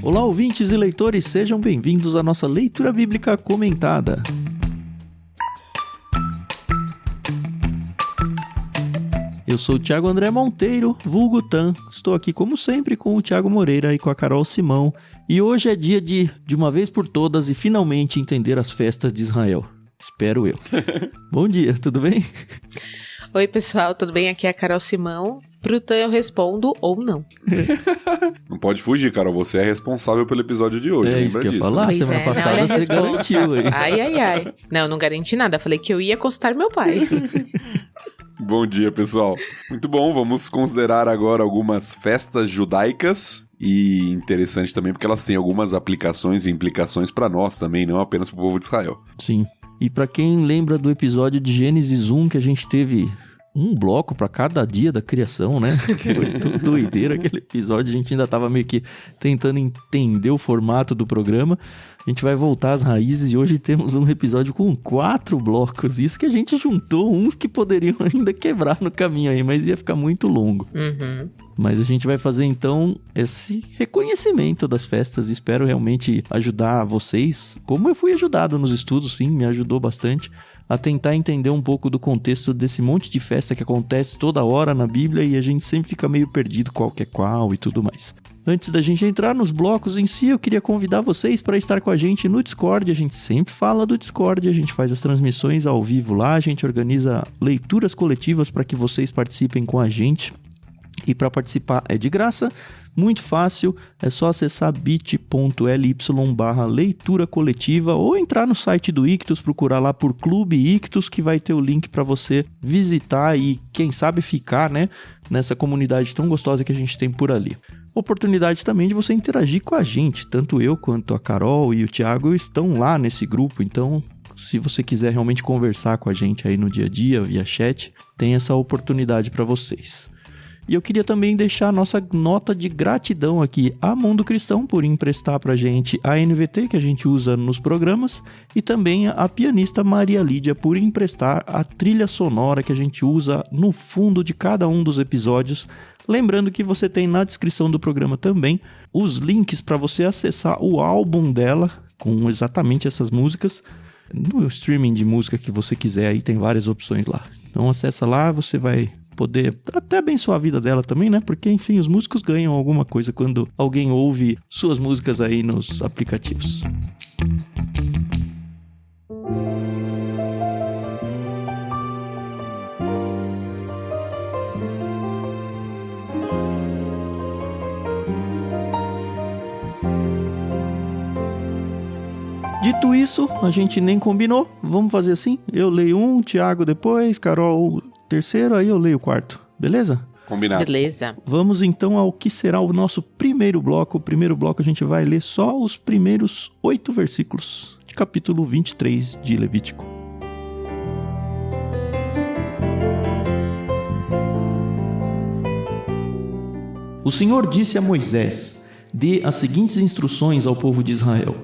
Olá, ouvintes e leitores, sejam bem-vindos à nossa leitura bíblica comentada. Eu sou o Thiago André Monteiro, vulgo Tan. Estou aqui, como sempre, com o Thiago Moreira e com a Carol Simão. E hoje é dia de uma vez por todas, e finalmente entender as festas de Israel. Espero eu. Bom dia, tudo bem? Oi, pessoal, tudo bem? Aqui é a Carol Simão. Pro Tan eu respondo ou não. Não pode fugir, Carol. Você é responsável pelo episódio de hoje, lembra disso? Falar, Pois semana passada não, você garantiu aí. Ai. Não, não garanti nada. Falei que eu ia consultar meu pai. Bom dia, pessoal. Muito bom, vamos considerar agora algumas festas judaicas. E interessante também porque elas têm algumas aplicações e implicações para nós também, não apenas para o povo de Israel. Sim. E para quem lembra do episódio de Gênesis 1, que a gente teve um bloco para cada dia da criação, né? Foi doideira aquele episódio, a gente ainda tava meio que tentando entender o formato do programa. A gente vai voltar às raízes e hoje temos um episódio com 4 blocos. Isso que a gente juntou uns que poderiam ainda quebrar no caminho aí, mas ia ficar muito longo. Uhum. Mas a gente vai fazer então esse reconhecimento das festas. Espero realmente ajudar vocês, como eu fui ajudado nos estudos, sim, me ajudou bastante a tentar entender um pouco do contexto desse monte de festa que acontece toda hora na Bíblia e a gente sempre fica meio perdido qual que é qual e tudo mais. Antes da gente entrar nos blocos em si, eu queria convidar vocês para estar com a gente no Discord. A gente sempre fala do Discord, a gente faz as transmissões ao vivo lá, a gente organiza leituras coletivas para que vocês participem com a gente. E para participar é de graça, muito fácil, é só acessar bit.ly/leitura coletiva ou entrar no site do Ictus, procurar lá por Clube Ictus, que vai ter o link para você visitar e quem sabe ficar, né, nessa comunidade tão gostosa que a gente tem por ali. Oportunidade também de você interagir com a gente, tanto eu quanto a Carol e o Thiago estão lá nesse grupo, então se você quiser realmente conversar com a gente aí no dia a dia, via chat, tem essa oportunidade para vocês. E eu queria também deixar a nossa nota de gratidão aqui a Mundo Cristão por emprestar pra gente a NVT que a gente usa nos programas e também a pianista Maria Lídia por emprestar a trilha sonora que a gente usa no fundo de cada um dos episódios. Lembrando que você tem na descrição do programa também os links para você acessar o álbum dela com exatamente essas músicas. No streaming de música que você quiser, aí tem várias opções lá. Então acessa lá, você vai poder até abençoar a vida dela também, né? Porque, enfim, os músicos ganham alguma coisa quando alguém ouve suas músicas aí nos aplicativos. Dito isso, a gente nem combinou. Vamos fazer assim? Eu leio um, Thiago depois, Carol terceiro, aí eu leio o quarto. Beleza? Combinado. Beleza. Vamos então ao que será o nosso primeiro bloco. O primeiro bloco a gente vai ler só os primeiros 8 versículos de capítulo 23 de Levítico. O Senhor disse a Moisés: dê as seguintes instruções ao povo de Israel.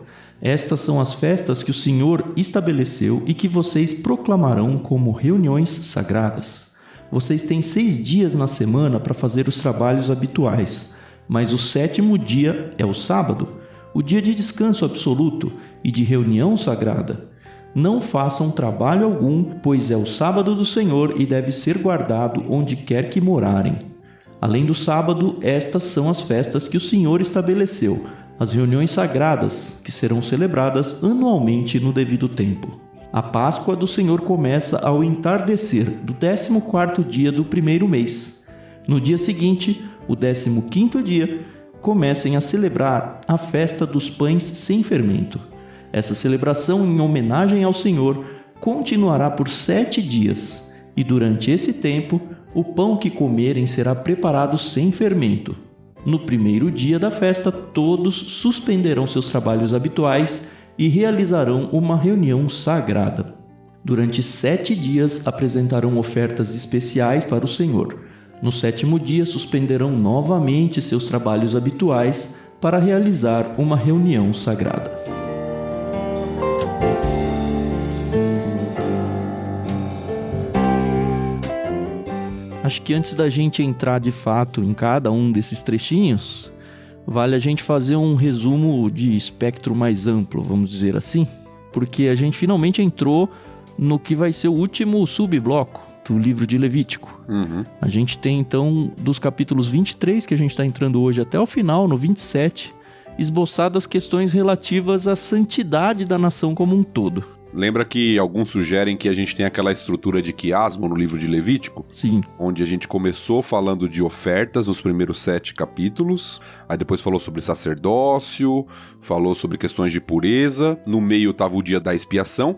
Estas são as festas que o Senhor estabeleceu e que vocês proclamarão como reuniões sagradas. Vocês têm 6 dias na semana para fazer os trabalhos habituais, mas o 7º dia é o sábado, o dia de descanso absoluto e de reunião sagrada. Não façam trabalho algum, pois é o sábado do Senhor e deve ser guardado onde quer que morarem. Além do sábado, estas são as festas que o Senhor estabeleceu, as reuniões sagradas, que serão celebradas anualmente no devido tempo. A Páscoa do Senhor começa ao entardecer do 14º dia do primeiro mês. No dia seguinte, o 15º dia, comecem a celebrar a festa dos pães sem fermento. Essa celebração em homenagem ao Senhor continuará por 7 dias, e durante esse tempo, o pão que comerem será preparado sem fermento. No primeiro dia da festa, todos suspenderão seus trabalhos habituais e realizarão uma reunião sagrada. Durante 7 dias apresentarão ofertas especiais para o Senhor. No 7º dia suspenderão novamente seus trabalhos habituais para realizar uma reunião sagrada. Acho que antes da gente entrar de fato em cada um desses trechinhos, vale a gente fazer um resumo de espectro mais amplo, vamos dizer assim, porque a gente finalmente entrou no que vai ser o último subbloco do livro de Levítico. A gente tem, então, dos capítulos 23, que a gente está entrando hoje, até o final, no 27, esboçadas questões relativas à santidade da nação como um todo. Lembra que alguns sugerem que a gente tem aquela estrutura de quiasmo no livro de Levítico? Sim. Onde a gente começou falando de ofertas nos primeiros 7 capítulos, aí depois falou sobre sacerdócio, falou sobre questões de pureza, no meio estava o dia da expiação,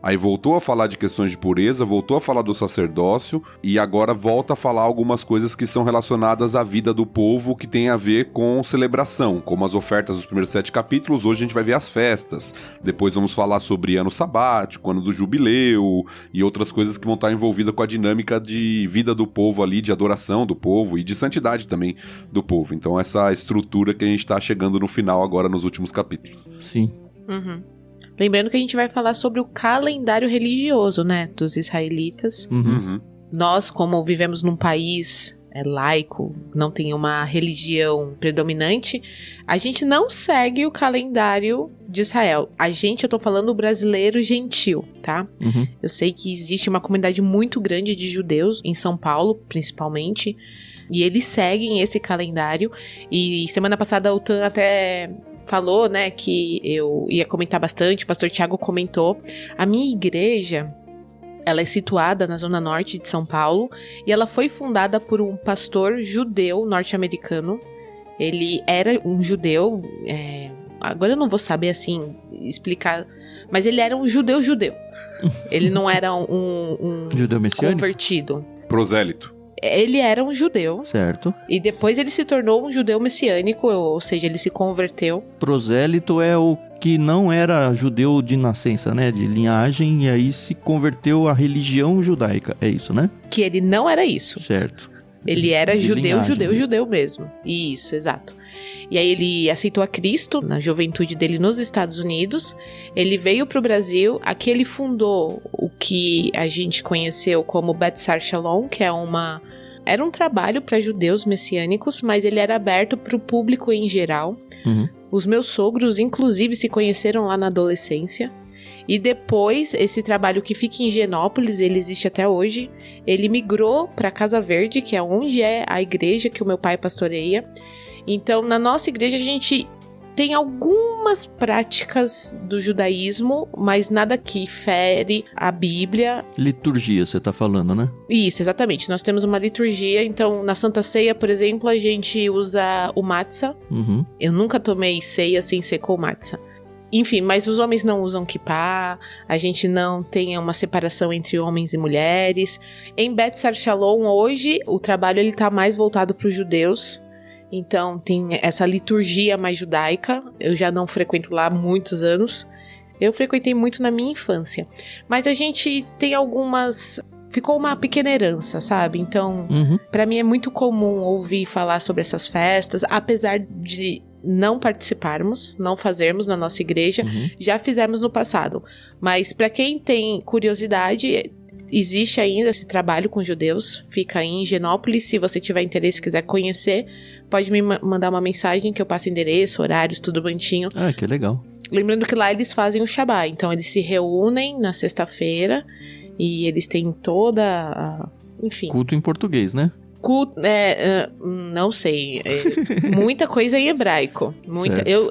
aí voltou a falar de questões de pureza, voltou a falar do sacerdócio e agora volta a falar algumas coisas que são relacionadas à vida do povo que tem a ver com celebração, como as ofertas dos primeiros 7 capítulos. Hoje a gente vai ver as festas, depois vamos falar sobre ano sabático, ano do jubileu e outras coisas que vão estar envolvidas com a dinâmica de vida do povo ali, de adoração do povo e de santidade também do povo. Então essa estrutura que a gente está chegando no final agora nos últimos capítulos. Sim. Lembrando que a gente vai falar sobre o calendário religioso, né, dos israelitas. Nós, como vivemos num país laico, não tem uma religião predominante, a gente não segue o calendário de Israel. Eu tô falando brasileiro gentil, tá? Eu sei que existe uma comunidade muito grande de judeus em São Paulo, principalmente, e eles seguem esse calendário. E semana passada o Tan até falou, né, que eu ia comentar bastante, o pastor Tiago comentou. A minha igreja, ela é situada na zona norte de São Paulo e ela foi fundada por um pastor judeu norte-americano. Ele era um judeu, agora eu não vou saber, assim, explicar, mas ele era um judeu. Ele não era um Judeu messiânico? Convertido. Prosélito. Ele era um judeu. Certo. E depois ele se tornou um judeu messiânico, ou seja, ele se converteu. Prosélito é o que não era judeu de nascença, né? De linhagem, e aí se converteu à religião judaica. É isso, né? Que ele não era isso. Certo. Ele era De judeu linhagem. mesmo. Isso, exato. E aí ele aceitou a Cristo na juventude dele nos Estados Unidos. Ele veio para o Brasil. Aqui ele fundou o que a gente conheceu como Betzar Shalom, que era um trabalho para judeus messiânicos, mas ele era aberto para o público em geral. Os meus sogros, inclusive, se conheceram lá na adolescência. E depois, esse trabalho que fica em Higienópolis, ele existe até hoje, ele migrou para Casa Verde, que é onde é a igreja que o meu pai pastoreia. Então, na nossa igreja, a gente tem algumas práticas do judaísmo, mas nada que fere a Bíblia. Liturgia, você tá falando, né? Isso, exatamente. Nós temos uma liturgia, então na Santa Ceia, por exemplo, a gente usa o matzah. Eu nunca tomei ceia sem ser com matzah. Enfim, mas os homens não usam kippah, a gente não tem uma separação entre homens e mulheres. Em Betzar Shalom, hoje, o trabalho ele tá mais voltado para os judeus. Então, tem essa liturgia mais judaica. Eu já não frequento lá há muitos anos. Eu frequentei muito na minha infância. Mas a gente tem algumas... Ficou uma pequena herança, sabe? Então, pra mim é muito comum ouvir falar sobre essas festas, apesar de não participarmos, não fazermos na nossa igreja. Já fizemos no passado. Mas pra quem tem curiosidade... Existe ainda esse trabalho com judeus, fica em Higienópolis. Se você tiver interesse e quiser conhecer, pode me mandar uma mensagem que eu passo endereço, horários, tudo bonitinho. Ah, que legal. Lembrando que lá eles fazem o Shabbat, então eles se reúnem na sexta-feira e eles têm enfim... Culto em português, né? Não sei, muita coisa em hebraico,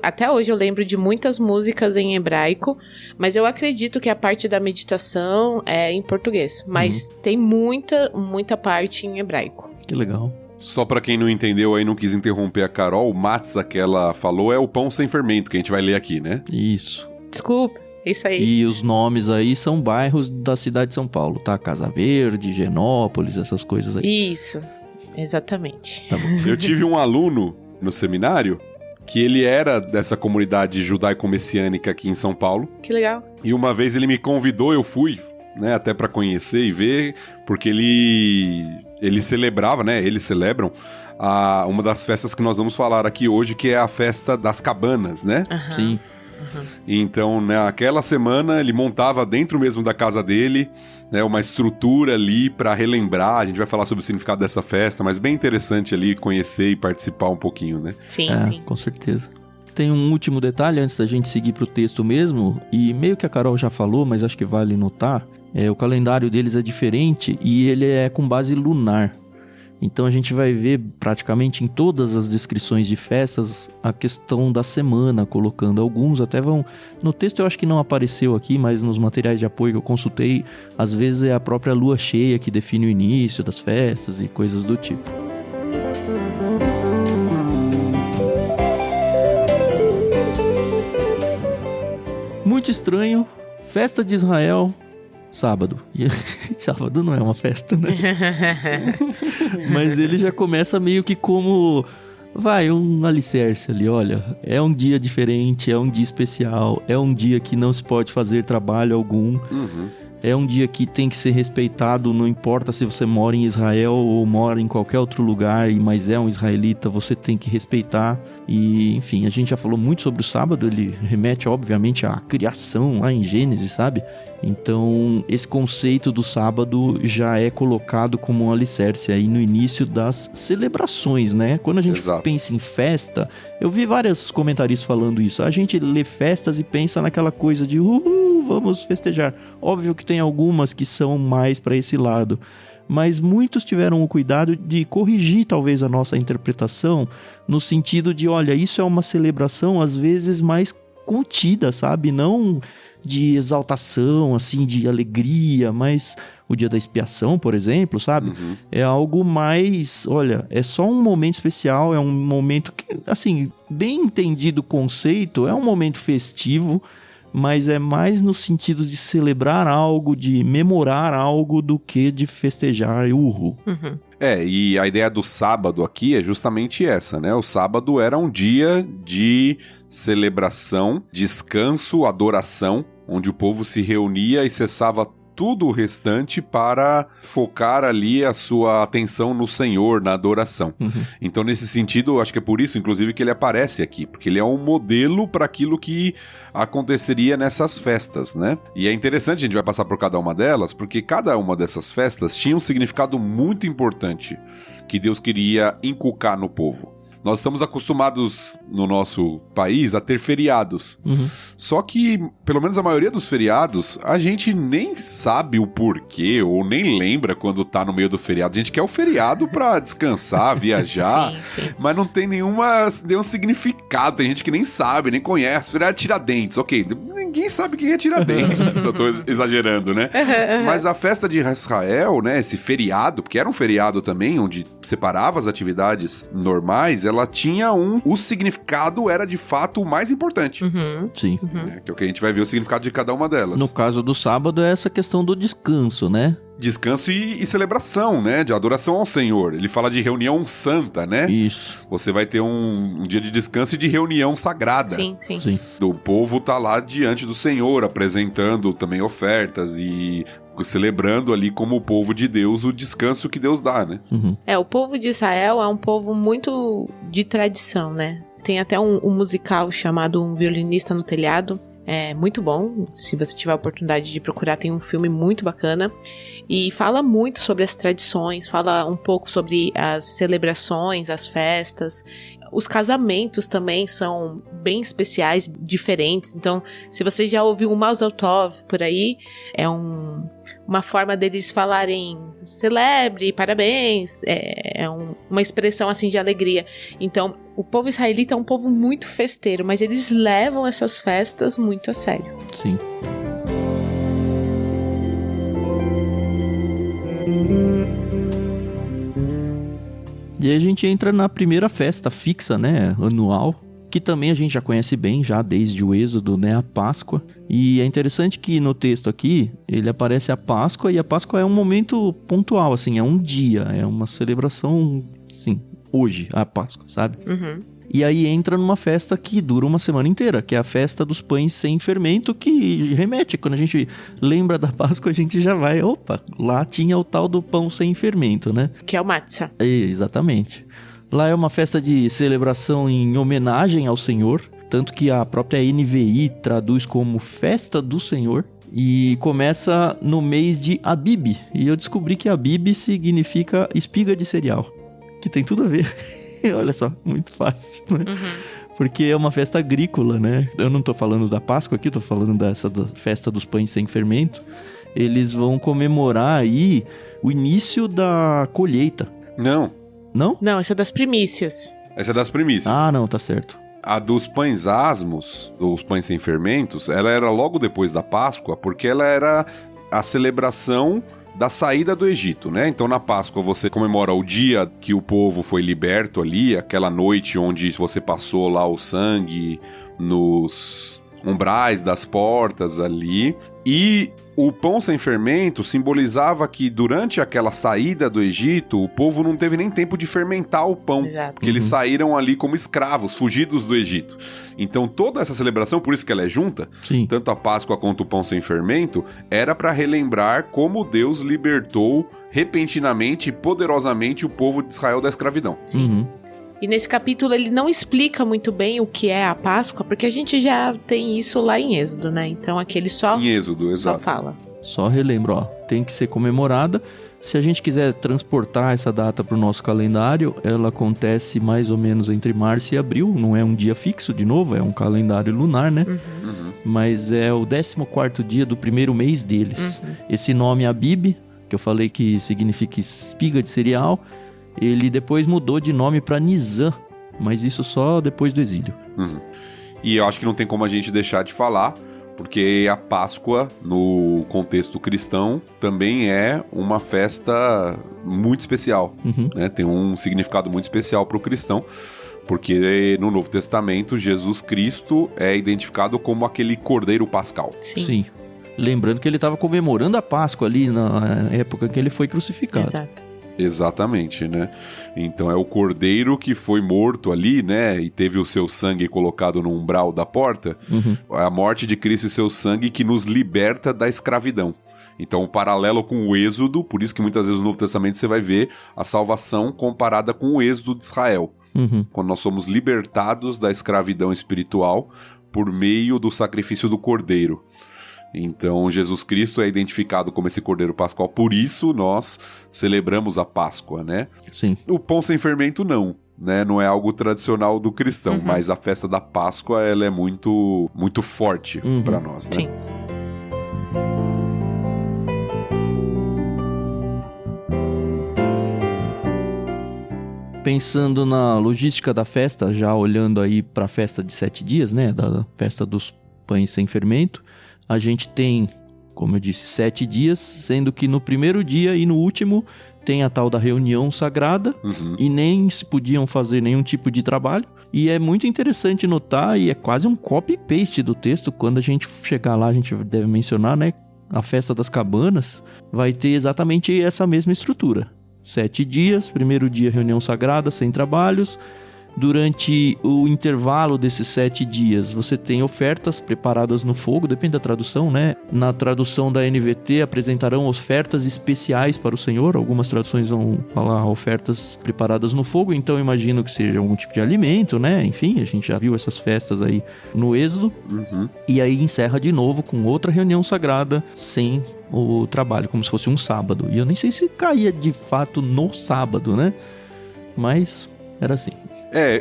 até hoje eu lembro de muitas músicas em hebraico, mas eu acredito que a parte da meditação é em português, mas tem muita parte em hebraico. Que legal. Só pra quem não entendeu aí, não quis interromper a Carol, o matzah que ela falou é o pão sem fermento, que a gente vai ler aqui, né? Isso. Desculpa, isso aí. E os nomes aí são bairros da cidade de São Paulo, tá? Casa Verde, Higienópolis, essas coisas aí. Isso, exatamente. Tá bom. Eu tive um aluno no seminário que ele era dessa comunidade judaico-messiânica aqui em São Paulo. Que legal. E uma vez ele me convidou, eu fui, né, até pra conhecer e ver, porque ele celebrava, né, eles celebram uma das festas que nós vamos falar aqui hoje, que é a festa das cabanas, né? Aham. Sim. Então, naquela semana, ele montava dentro mesmo da casa dele, né, uma estrutura ali para relembrar. A gente vai falar sobre o significado dessa festa, mas bem interessante ali conhecer e participar um pouquinho, né? Sim. Com certeza. Tem um último detalhe antes da gente seguir pro texto mesmo, e meio que a Carol já falou, mas acho que vale notar, o calendário deles é diferente e ele é com base lunar. Então a gente vai ver praticamente em todas as descrições de festas a questão da semana, colocando alguns, até vão... No texto eu acho que não apareceu aqui, mas nos materiais de apoio que eu consultei, às vezes é a própria lua cheia que define o início das festas e coisas do tipo. Muito estranho, festa de Israel... Sábado. E sábado não é uma festa, né? Mas ele já começa meio que como... um alicerce ali, olha. É um dia diferente, é um dia especial, é um dia que não se pode fazer trabalho algum. É um dia que tem que ser respeitado, não importa se você mora em Israel ou mora em qualquer outro lugar, mas é um israelita, você tem que respeitar. E, enfim, a gente já falou muito sobre o sábado, ele remete, obviamente, à criação lá em Gênesis, sabe? Então, esse conceito do sábado já é colocado como um alicerce aí no início das celebrações, né? Quando a gente pensa em festa, eu vi vários comentaristas falando isso. A gente lê festas e pensa naquela coisa de vamos festejar. Óbvio que tem algumas que são mais para esse lado, mas muitos tiveram o cuidado de corrigir talvez a nossa interpretação no sentido de, olha, isso é uma celebração às vezes mais contida, sabe? Não de exaltação, assim, de alegria, mas o dia da expiação, por exemplo, sabe? É algo mais, olha, é só um momento especial, é um momento que, assim, bem entendido o conceito, é um momento festivo, mas é mais no sentido de celebrar algo, de memorar algo, do que de festejar E a ideia do sábado aqui é justamente essa, né? O sábado era um dia de celebração, descanso, adoração, onde o povo se reunia e cessava tudo o restante para focar ali a sua atenção no Senhor, na adoração. Então, nesse sentido, acho que é por isso, inclusive, que ele aparece aqui, porque ele é um modelo para aquilo que aconteceria nessas festas, né? E é interessante, a gente vai passar por cada uma delas, porque cada uma dessas festas tinha um significado muito importante que Deus queria inculcar no povo. Nós estamos acostumados no nosso país a ter feriados. Só que, pelo menos a maioria dos feriados, a gente nem sabe o porquê ou nem lembra quando tá no meio do feriado. A gente quer o feriado pra descansar, viajar, sim. Mas não tem nenhum significado. Tem gente que nem sabe, nem conhece. Feriado Tiradentes, ok. Ninguém sabe quem é Tiradentes. Eu tô exagerando, né? Mas a festa de Israel, né, esse feriado, porque era um feriado também, onde separava as atividades normais, ela tinha o significado era de fato o mais importante. Sim. Que é o que a gente vai ver o significado de cada uma delas. No caso do sábado é essa questão do descanso, né? Descanso e celebração, né? De adoração ao Senhor. Ele fala de reunião santa, né? Isso. Você vai ter um dia de descanso e de reunião sagrada. Sim. O povo tá lá diante do Senhor, apresentando também ofertas e celebrando ali como o povo de Deus o descanso que Deus dá, né? O povo de Israel é um povo muito de tradição, né? Tem até um musical chamado Um Violinista no Telhado. É muito bom, se você tiver a oportunidade de procurar, tem um filme muito bacana. E fala muito sobre as tradições, fala um pouco sobre as celebrações, as festas. Os casamentos também são bem especiais, diferentes. Então, se você já ouviu um Mazel Tov por aí, é uma forma deles falarem celebre, parabéns, uma expressão assim de alegria. Então, o povo israelita é um povo muito festeiro, mas eles levam essas festas muito a sério. Sim. E aí a gente entra na primeira festa fixa, né, anual, que também a gente já conhece bem, já desde o Êxodo, né, a Páscoa. E é interessante que no texto aqui, ele aparece a Páscoa, e a Páscoa é um momento pontual, assim, é um dia, é uma celebração, assim, hoje, a Páscoa, sabe? E aí entra numa festa que dura uma semana inteira, que é a festa dos pães sem fermento, que remete, quando a gente lembra da Páscoa, a gente já vai, opa, lá tinha o tal do pão sem fermento, né? Que é o matzah. Exatamente. Lá é uma festa de celebração em homenagem ao Senhor, Tanto que a própria NVI traduz como Festa do Senhor. E começa no mês de Abib. E eu descobri que Abib significa espiga de cereal. Que tem tudo a ver. Olha só, muito fácil, né? Porque é uma festa agrícola, né? Eu não tô falando da Páscoa aqui, tô falando dessa da festa dos pães sem fermento. Eles vão comemorar aí o início da colheita. Não. Não? Não, essa é das primícias. Essa é das primícias. Ah, não, tá certo. A dos pães asmos, dos pães sem fermentos, ela era logo depois da Páscoa, porque ela era a celebração da saída do Egito, né? Então na Páscoa você comemora o dia que o povo foi liberto ali, aquela noite onde você passou lá o sangue nos umbrais das portas ali, e o pão sem fermento simbolizava que durante aquela saída do Egito, o povo não teve nem tempo de fermentar o pão. Exato. Porque eles saíram ali como escravos, fugidos do Egito. Então toda essa celebração, por isso que ela é junta, Sim. tanto a Páscoa quanto o pão sem fermento, era para relembrar como Deus libertou repentinamente e poderosamente o povo de Israel da escravidão. Uhum. E nesse capítulo ele não explica muito bem o que é a Páscoa, porque a gente já tem isso lá em Êxodo, né? Então aqui ele só fala. Só relembro, ó, tem que ser comemorada. Se a gente quiser transportar essa data para o nosso calendário, ela acontece mais ou menos entre março e abril. Não é um dia fixo, de novo, é um calendário lunar, né? Mas é o 14º dia do primeiro mês deles. Esse nome Abib, que eu falei que significa espiga de cereal, ele depois mudou de nome para Nisan, mas isso só depois do exílio. E eu acho que não tem como a gente deixar de falar, porque a Páscoa, no contexto cristão, também é uma festa muito especial, né? Tem um significado muito especial para o cristão, porque no Novo Testamento, Jesus Cristo é identificado como aquele Cordeiro Pascal. Sim. Lembrando que ele estava comemorando a Páscoa ali na época que ele foi crucificado. Exato. Exatamente, né? Então é o cordeiro que foi morto ali, né? E teve o seu sangue colocado no umbral da porta. É a morte de Cristo e seu sangue que nos liberta da escravidão. Então o paralelo com o Êxodo, por isso que muitas vezes no Novo Testamento você vai ver a salvação comparada com o Êxodo de Israel. Quando nós somos libertados da escravidão espiritual por meio do sacrifício do cordeiro. Então, Jesus Cristo é identificado como esse Cordeiro Pascal, por isso nós celebramos a Páscoa, né? Sim. O pão sem fermento não, né? Não é algo tradicional do cristão, mas a festa da Páscoa, ela é muito, muito forte para nós, né? Sim. Pensando na logística da festa, já olhando aí para a festa de 7 dias, né? Da festa dos pães sem fermento, a gente tem, como eu disse, 7 dias, sendo que no primeiro dia e no último tem a tal da reunião sagrada e nem se podiam fazer nenhum tipo de trabalho. E é muito interessante notar, e é quase um copy-paste do texto, quando a gente chegar lá, a gente deve mencionar, né? A festa das cabanas vai ter exatamente essa mesma estrutura. 7 dias, primeiro dia reunião sagrada, sem trabalhos. Durante o intervalo desses 7 dias, você tem ofertas preparadas no fogo, depende da tradução, né? Na tradução da NVT, apresentarão ofertas especiais para o Senhor. Algumas traduções vão falar ofertas preparadas no fogo, então imagino que seja algum tipo de alimento, né? Enfim, a gente já viu essas festas aí no Êxodo. E aí encerra de novo com outra reunião sagrada, sem o trabalho, como se fosse um sábado. E eu nem sei se caía de fato no sábado, né? Mas era assim.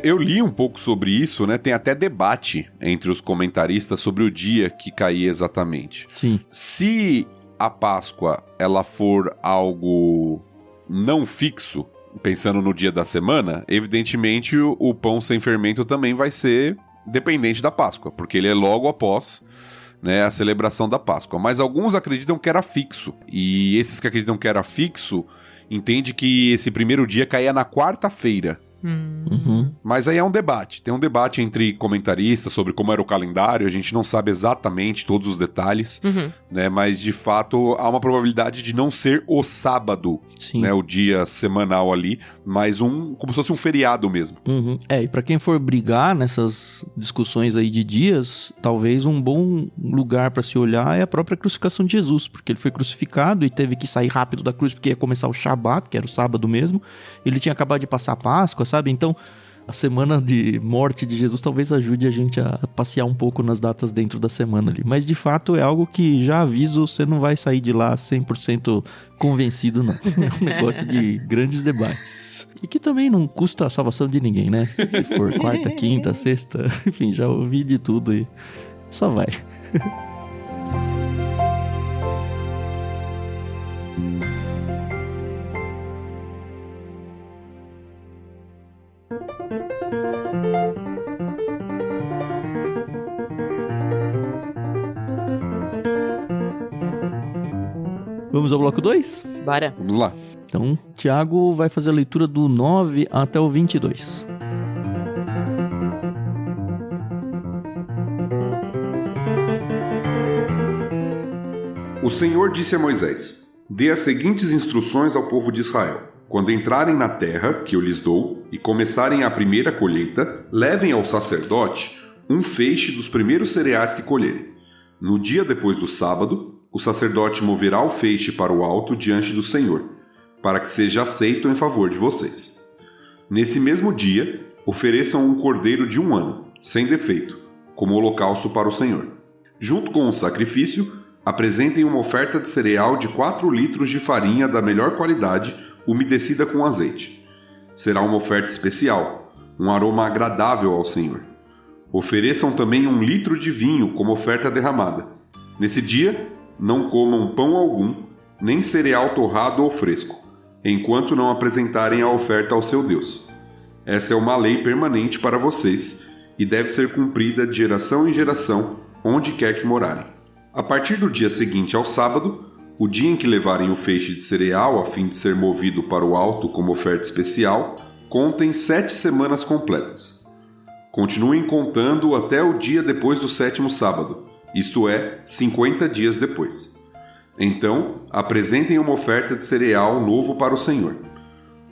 Eu li um pouco sobre isso, né? Tem até debate entre os comentaristas sobre o dia que caía exatamente. Sim. Se a Páscoa, ela for algo não fixo, pensando no dia da semana, evidentemente o pão sem fermento também vai ser dependente da Páscoa, porque ele é logo após, né, a celebração da Páscoa. Mas alguns acreditam que era fixo, e esses que acreditam que era fixo, entendem que esse primeiro dia caía na quarta-feira. Mas aí é um debate. Tem um debate entre comentaristas sobre como era o calendário. A gente não sabe exatamente todos os detalhes, né? Mas de fato há uma probabilidade de não ser o sábado, né? O dia semanal ali, mas como se fosse um feriado mesmo. E pra quem for brigar nessas discussões aí de dias, talvez um bom lugar pra se olhar é a própria crucificação de Jesus, porque ele foi crucificado e teve que sair rápido da cruz porque ia começar o Shabat, que era o sábado mesmo. Ele tinha acabado de passar a Páscoa, sabe? Então, A semana de morte de Jesus talvez ajude a gente a passear um pouco nas datas dentro da semana ali. Mas, de fato, é algo que, já aviso, você não vai sair de lá 100% convencido, não. É um negócio de grandes debates. E que também não custa a salvação de ninguém, né? Se for quarta, quinta, sexta, enfim, já ouvi de tudo e só vai. Vamos ao bloco 2? Bora. Vamos lá. Então, Tiago vai fazer a leitura do 9 até o 22. O Senhor disse a Moisés: Dê as seguintes instruções ao povo de Israel. Quando entrarem na terra que eu lhes dou e começarem a primeira colheita, levem ao sacerdote um feixe dos primeiros cereais que colherem. No dia depois do sábado, o sacerdote moverá o feixe para o alto diante do Senhor, para que seja aceito em favor de vocês. Nesse mesmo dia, ofereçam um cordeiro de 1 ano, sem defeito, como holocausto para o Senhor. Junto com o sacrifício, apresentem uma oferta de cereal de 4 litros de farinha da melhor qualidade, umedecida com azeite. Será uma oferta especial, um aroma agradável ao Senhor. Ofereçam também 1 litro de vinho como oferta derramada. Nesse dia, não comam pão algum, nem cereal torrado ou fresco, enquanto não apresentarem a oferta ao seu Deus. Essa é uma lei permanente para vocês e deve ser cumprida de geração em geração, onde quer que morarem. A partir do dia seguinte ao sábado, o dia em que levarem o feixe de cereal a fim de ser movido para o alto como oferta especial, contem 7 semanas completas. Continuem contando até o dia depois do 7º sábado, isto é, 50 dias depois. Então, apresentem uma oferta de cereal novo para o Senhor.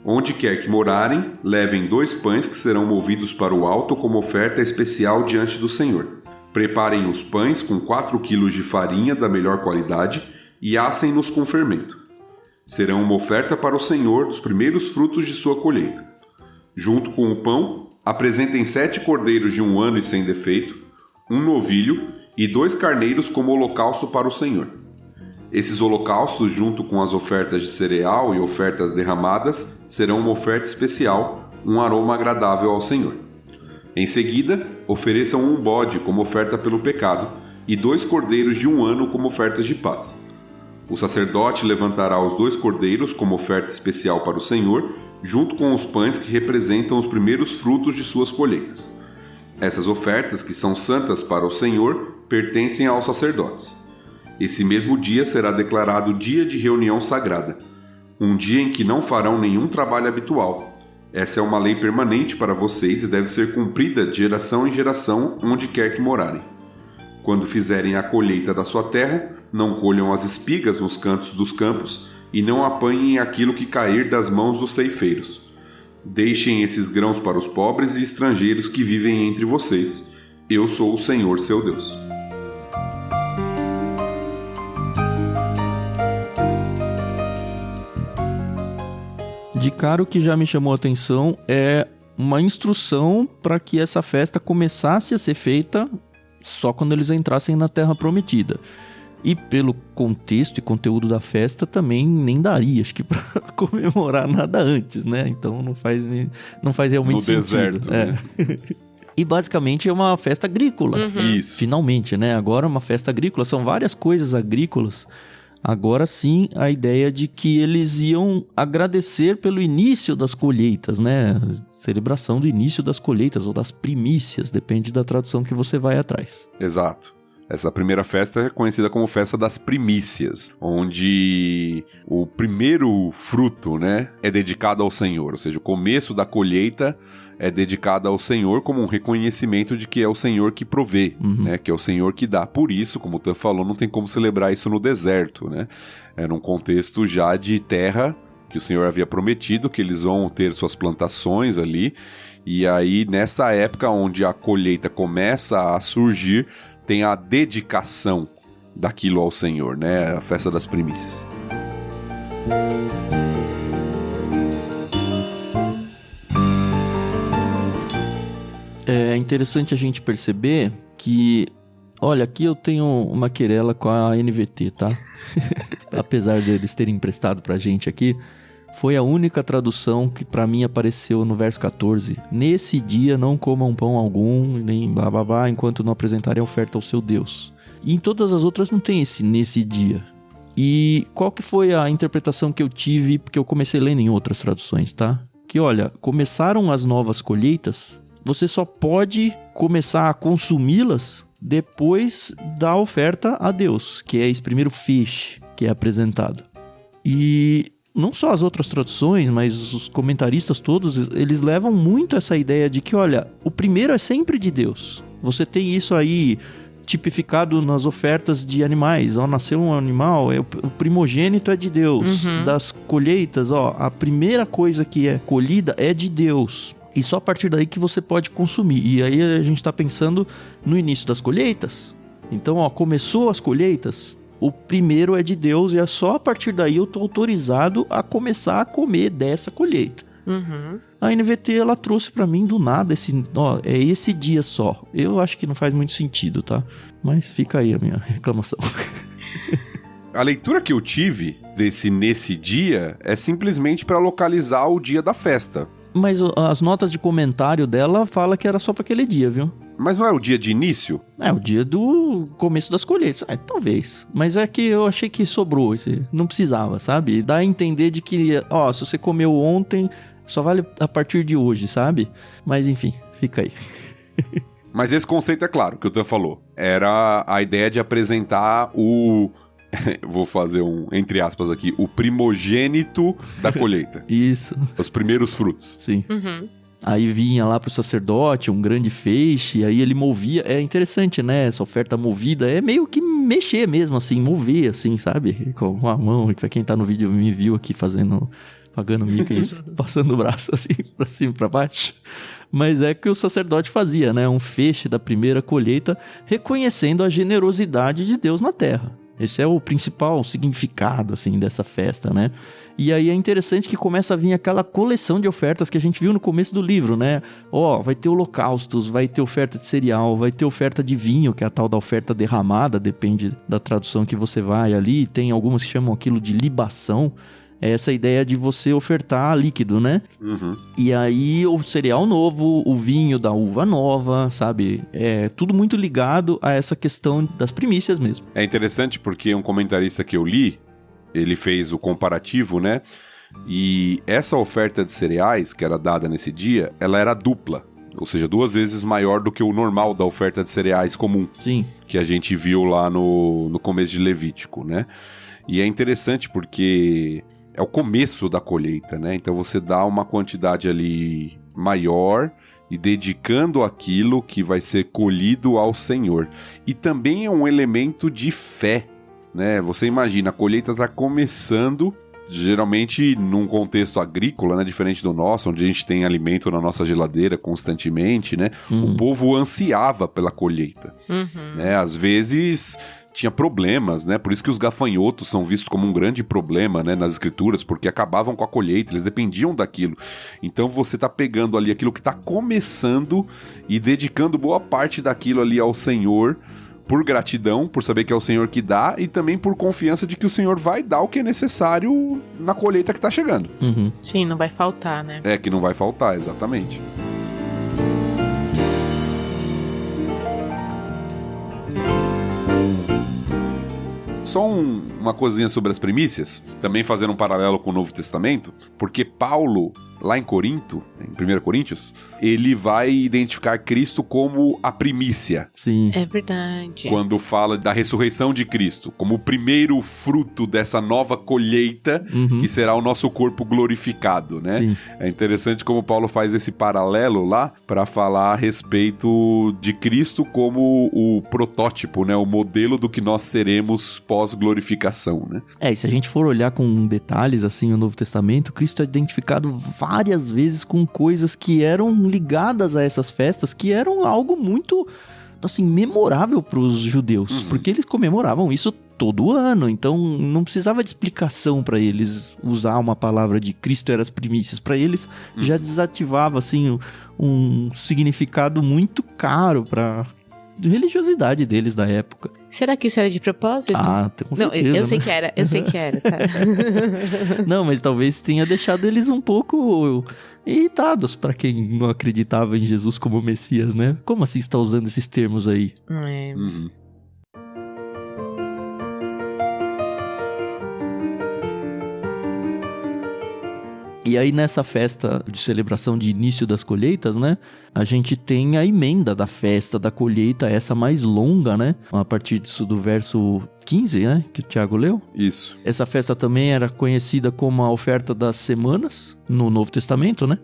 Onde quer que morarem, levem 2 pães que serão movidos para o alto como oferta especial diante do Senhor. Preparem os pães com 4 quilos de farinha da melhor qualidade e assem-nos com fermento. Serão uma oferta para o Senhor dos primeiros frutos de sua colheita. Junto com o pão, apresentem 7 cordeiros de 1 ano e sem defeito, 1 novilho e 2 carneiros como holocausto para o Senhor. Esses holocaustos, junto com as ofertas de cereal e ofertas derramadas, serão uma oferta especial, um aroma agradável ao Senhor. Em seguida, ofereçam 1 bode como oferta pelo pecado e 2 cordeiros de 1 ano como ofertas de paz. O sacerdote levantará os 2 cordeiros como oferta especial para o Senhor, junto com os pães que representam os primeiros frutos de suas colheitas. Essas ofertas, que são santas para o Senhor, pertencem aos sacerdotes. Esse mesmo dia será declarado dia de reunião sagrada, um dia em que não farão nenhum trabalho habitual. Essa é uma lei permanente para vocês e deve ser cumprida de geração em geração, onde quer que morarem. Quando fizerem a colheita da sua terra, não colham as espigas nos cantos dos campos e não apanhem aquilo que cair das mãos dos ceifeiros. Deixem esses grãos para os pobres e estrangeiros que vivem entre vocês. Eu sou o Senhor, seu Deus. De cara, o que já me chamou a atenção é uma instrução para que essa festa começasse a ser feita só quando eles entrassem na Terra Prometida. E pelo contexto e conteúdo da festa também nem daria, acho que para comemorar nada antes, né? Então não faz realmente sentido. No deserto, né? E basicamente é uma festa agrícola. Uhum. Isso. Finalmente, né? Agora é uma festa agrícola, são várias coisas agrícolas. Agora sim, a ideia de que eles iam agradecer pelo início das colheitas, né? Celebração do início das colheitas ou das primícias, depende da tradução que você vai atrás. Exato. Essa primeira festa é conhecida como Festa das Primícias, onde o primeiro fruto, né, é dedicado ao Senhor, ou seja, o começo da colheita é dedicado ao Senhor como um reconhecimento de que é o Senhor que provê, né, que é o Senhor que dá. Por isso, como o Tan falou, não tem como celebrar isso no deserto, né? É num contexto já de terra que o Senhor havia prometido que eles vão ter suas plantações ali, e aí nessa época onde a colheita começa a surgir, tem a dedicação daquilo ao Senhor, né? A festa das primícias. interessante a gente perceber que, olha, aqui eu tenho uma querela com a NVT, tá? Apesar deles terem emprestado pra gente aqui, foi a única tradução que pra mim apareceu no verso 14. Nesse dia não comam pão algum, nem blá blá blá, enquanto não apresentarem oferta ao seu Deus. E em todas as outras não tem esse nesse dia. E qual que foi a interpretação que eu tive, porque eu comecei lendo em outras traduções, tá? Que olha, começaram as novas colheitas, você só pode começar a consumi-las depois da oferta a Deus, que é esse primeiro feixe que é apresentado. E não só as outras traduções, mas os comentaristas todos, eles levam muito essa ideia de que, olha, o primeiro é sempre de Deus. Você tem isso aí tipificado nas ofertas de animais. Ó, nasceu um animal, o primogênito é de Deus. Das colheitas, ó, a primeira coisa que é colhida é de Deus. E só a partir daí que você pode consumir. E aí a gente está pensando no início das colheitas. Então, ó, começou as colheitas, o primeiro é de Deus e é só a partir daí eu estou autorizado a começar a comer dessa colheita. A NVT, ela trouxe pra mim do nada é esse dia só. Eu acho que não faz muito sentido, tá? Mas fica aí a minha reclamação. A leitura que eu tive nesse dia é simplesmente pra localizar o dia da festa. Mas as notas de comentário dela fala que era só pra aquele dia, viu? Mas não é o dia de início? É o dia do começo das colheitas. Talvez. Mas é que eu achei que sobrou. Não precisava, sabe? Dá a entender de que, ó, se você comeu ontem, só vale a partir de hoje, sabe? Mas enfim, fica aí. Mas esse conceito é claro, que o Tan falou. Era a ideia de apresentar vou fazer entre aspas aqui, o primogênito da colheita. Isso. Os primeiros frutos. Sim. Aí vinha lá pro sacerdote um grande feixe, e aí ele movia. É interessante, né? Essa oferta movida é meio que mexer mesmo, assim, mover, assim, sabe? Com a mão. Pra quem tá no vídeo me viu aqui pagando mico, passando o braço assim, pra cima e pra baixo. Mas é que o sacerdote fazia, né? Um feixe da primeira colheita, reconhecendo a generosidade de Deus na terra. Esse é o principal significado, assim, dessa festa, né? E aí é interessante que começa a vir aquela coleção de ofertas que a gente viu no começo do livro, né? Ó, vai ter holocaustos, vai ter oferta de cereal, vai ter oferta de vinho, que é a tal da oferta derramada, depende da tradução que você vai ali. Tem algumas que chamam aquilo de libação. É essa ideia de você ofertar líquido, né? E aí o cereal novo, o vinho da uva nova, sabe? É tudo muito ligado a essa questão das primícias mesmo. É interessante porque um comentarista que eu li, ele fez o comparativo, né? E essa oferta de cereais que era dada nesse dia, ela era dupla. Ou seja, 2 vezes maior do que o normal da oferta de cereais comum. Sim. Que a gente viu lá no começo de Levítico, né? E é interessante porque é o começo da colheita, né? Então você dá uma quantidade ali maior e dedicando aquilo que vai ser colhido ao Senhor. E também é um elemento de fé, né? Você imagina, a colheita está começando, geralmente num contexto agrícola, né? Diferente do nosso, onde a gente tem alimento na nossa geladeira constantemente, né? O povo ansiava pela colheita, né? Às vezes tinha problemas, né? Por isso que os gafanhotos são vistos como um grande problema, né, nas escrituras, porque acabavam com a colheita, eles dependiam daquilo. Então você tá pegando ali aquilo que tá começando e dedicando boa parte daquilo ali ao Senhor, por gratidão, por saber que é o Senhor que dá, e também por confiança de que o Senhor vai dar o que é necessário na colheita que tá chegando. Sim, não vai faltar, né? É, que não vai faltar, exatamente. Só uma coisinha sobre as primícias, também fazendo um paralelo com o Novo Testamento, porque Paulo, lá em Corinto, em 1 Coríntios, ele vai identificar Cristo como a primícia. Sim. É verdade. Quando fala da ressurreição de Cristo, como o primeiro fruto dessa nova colheita, que será o nosso corpo glorificado, né? Sim. É interessante como Paulo faz esse paralelo lá para falar a respeito de Cristo como o protótipo, né? O modelo do que nós seremos pós-glorificação, né? E se a gente for olhar com detalhes, assim, o Novo Testamento, Cristo é identificado várias vezes com coisas que eram ligadas a essas festas, que eram algo muito, assim, memorável para os judeus, porque eles comemoravam isso todo ano, então não precisava de explicação para eles usar uma palavra de Cristo era as primícias. Para eles já desativava assim um significado muito caro para religiosidade deles da época. Será que isso era de propósito? Com certeza. Não, eu sei que era, tá? Não, mas talvez tenha deixado eles um pouco irritados para quem não acreditava em Jesus como Messias, né? Como assim está usando esses termos aí? E aí nessa festa de celebração de início das colheitas, né? A gente tem a emenda da festa da colheita, essa mais longa, né? A partir disso do verso 15, né? Que o Tiago leu. Isso. Essa festa também era conhecida como a oferta das semanas, no Novo Testamento, né?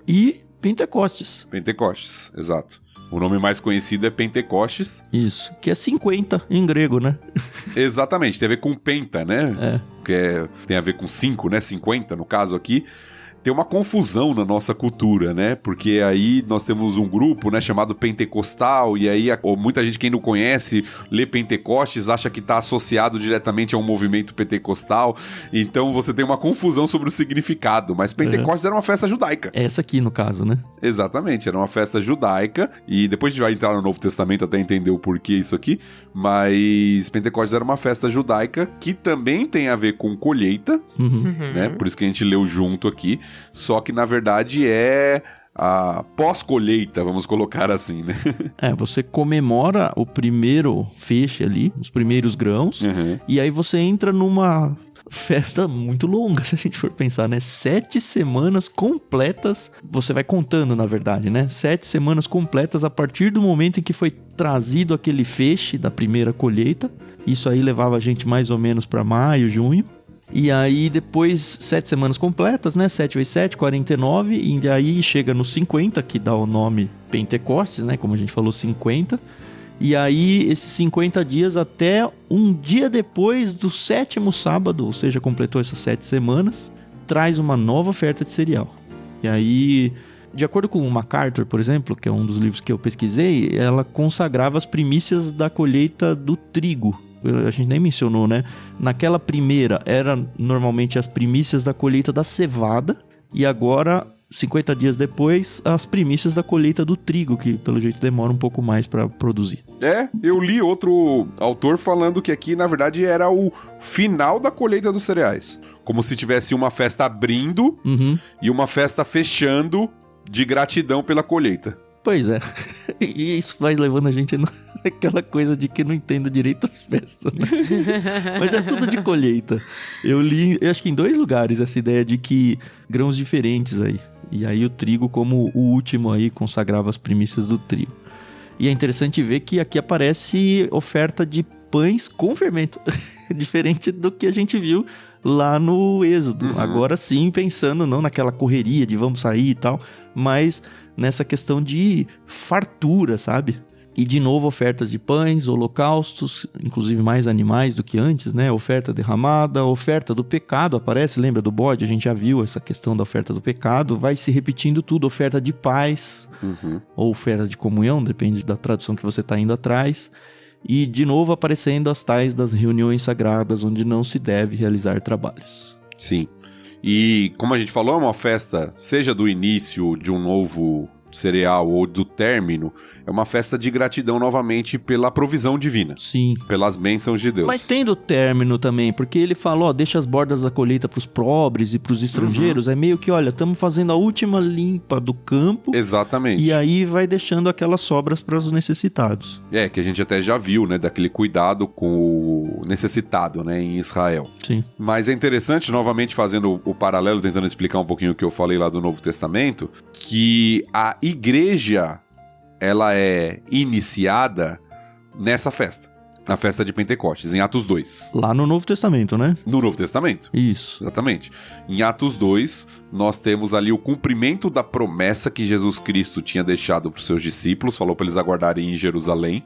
E Pentecostes. Pentecostes, exato. O nome mais conhecido é Pentecostes. Isso, que é 50 em grego, né? Exatamente, tem a ver com penta, né? Que tem a ver com 5, né? 50 no caso aqui. Tem uma confusão na nossa cultura, né? Porque aí nós temos um grupo, né, chamado Pentecostal, e aí muita gente, quem não conhece, lê Pentecostes, acha que está associado diretamente a um movimento pentecostal, então você tem uma confusão sobre o significado, mas Pentecostes era uma festa judaica. Essa aqui, no caso, né? Exatamente, era uma festa judaica, e depois a gente vai entrar no Novo Testamento até entender o porquê isso aqui, mas Pentecostes era uma festa judaica que também tem a ver com colheita, né? Por isso que a gente leu junto aqui. Só que, na verdade, é a pós-colheita, vamos colocar assim, né? Você comemora o primeiro feixe ali, os primeiros grãos, e aí você entra numa festa muito longa, se a gente for pensar, né? 7 semanas completas, você vai contando, na verdade, né? 7 semanas completas a partir do momento em que foi trazido aquele feixe da primeira colheita. Isso aí levava a gente mais ou menos para maio, junho. E aí depois 7 semanas completas, né? 7 vezes 7, 49. E aí chega no 50, que dá o nome Pentecostes, né? Como a gente falou, 50. E aí esses 50 dias até um dia depois do 7º sábado, ou seja, completou essas 7 semanas, traz uma nova oferta de cereal. E aí, de acordo com o MacArthur, por exemplo, que é um dos livros que eu pesquisei, ela consagrava as primícias da colheita do trigo. A gente nem mencionou, né? Naquela primeira, era normalmente as primícias da colheita da cevada. E agora, 50 dias depois, as primícias da colheita do trigo, que pelo jeito demora um pouco mais para produzir. Eu li outro autor falando que aqui, na verdade, era o final da colheita dos cereais. Como se tivesse uma festa abrindo e uma festa fechando de gratidão pela colheita. Pois é. E isso vai levando a gente naquela coisa de que não entendo direito as festas, né? Mas é tudo de colheita. Eu li, acho que em 2 lugares, essa ideia de que grãos diferentes aí. E aí o trigo, como o último aí, consagrava as primícias do trigo. E é interessante ver que aqui aparece oferta de pães com fermento. Diferente do que a gente viu lá no Êxodo. Agora sim, pensando não naquela correria de vamos sair e tal, mas nessa questão de fartura, sabe? E de novo ofertas de pães, holocaustos, inclusive mais animais do que antes, né? Oferta derramada, oferta do pecado aparece, lembra do bode? A gente já viu essa questão da oferta do pecado, vai se repetindo tudo, oferta de paz, ou oferta de comunhão, depende da tradução que você está indo atrás. E de novo aparecendo as tais das reuniões sagradas, onde não se deve realizar trabalhos. Sim. E como a gente falou, é uma festa, seja do início de um novo cereal ou do término, é uma festa de gratidão novamente pela provisão divina. Sim. Pelas bênçãos de Deus. Mas tem do término também, porque ele falou, deixa as bordas da colheita pros pobres e pros estrangeiros. É meio que, olha, estamos fazendo a última limpa do campo. Exatamente. E aí vai deixando aquelas sobras para os necessitados. Que a gente até já viu, né, daquele cuidado com o necessitado, né, em Israel. Sim. Mas é interessante, novamente fazendo o paralelo, tentando explicar um pouquinho o que eu falei lá do Novo Testamento, que a igreja, ela é iniciada nessa festa, na festa de Pentecostes, em Atos 2. Lá no Novo Testamento, né? No Novo Testamento. Isso. Exatamente. Em Atos 2, nós temos ali o cumprimento da promessa que Jesus Cristo tinha deixado para os seus discípulos, falou para eles aguardarem em Jerusalém.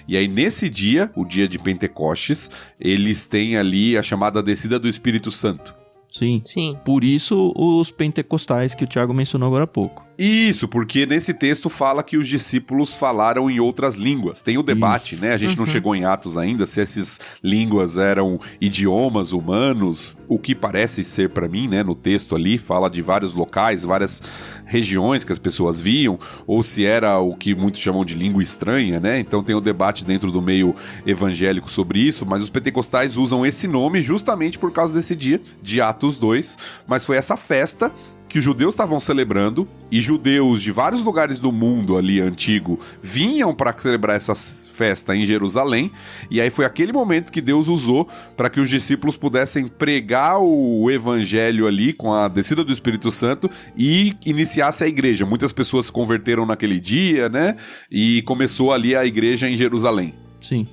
E aí, nesse dia, o dia de Pentecostes, eles têm ali a chamada descida do Espírito Santo. Sim. Sim. Por isso, os pentecostais que o Thiago mencionou agora há pouco. Isso, porque nesse texto fala que os discípulos falaram em outras línguas. Tem o debate, né? A gente não chegou em Atos ainda, se essas línguas eram idiomas humanos. O que parece ser pra mim, né, no texto ali, fala de vários locais, várias regiões que as pessoas viam, ou se era o que muitos chamam de língua estranha, né? Então tem o debate dentro do meio evangélico sobre isso, mas os pentecostais usam esse nome justamente por causa desse dia, de Atos 2, mas foi essa festa que os judeus estavam celebrando, e judeus de vários lugares do mundo ali antigo vinham para celebrar essa festa em Jerusalém, e aí foi aquele momento que Deus usou para que os discípulos pudessem pregar o evangelho ali com a descida do Espírito Santo e iniciasse a igreja. Muitas pessoas se converteram naquele dia, né? E começou ali a igreja em Jerusalém. Sim.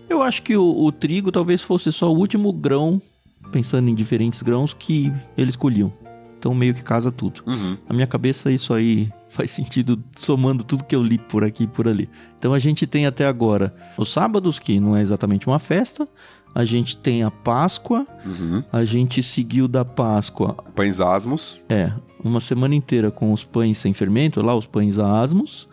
Eu acho que o trigo talvez fosse só o último grão, pensando em diferentes grãos, que eles colhiam. Então meio que casa tudo. Na minha cabeça isso aí faz sentido somando tudo que eu li por aqui e por ali. Então a gente tem até agora os sábados, que não é exatamente uma festa. A gente tem a Páscoa. A gente seguiu da Páscoa... Pães asmos. Uma semana inteira com os pães sem fermento, lá os pães asmos.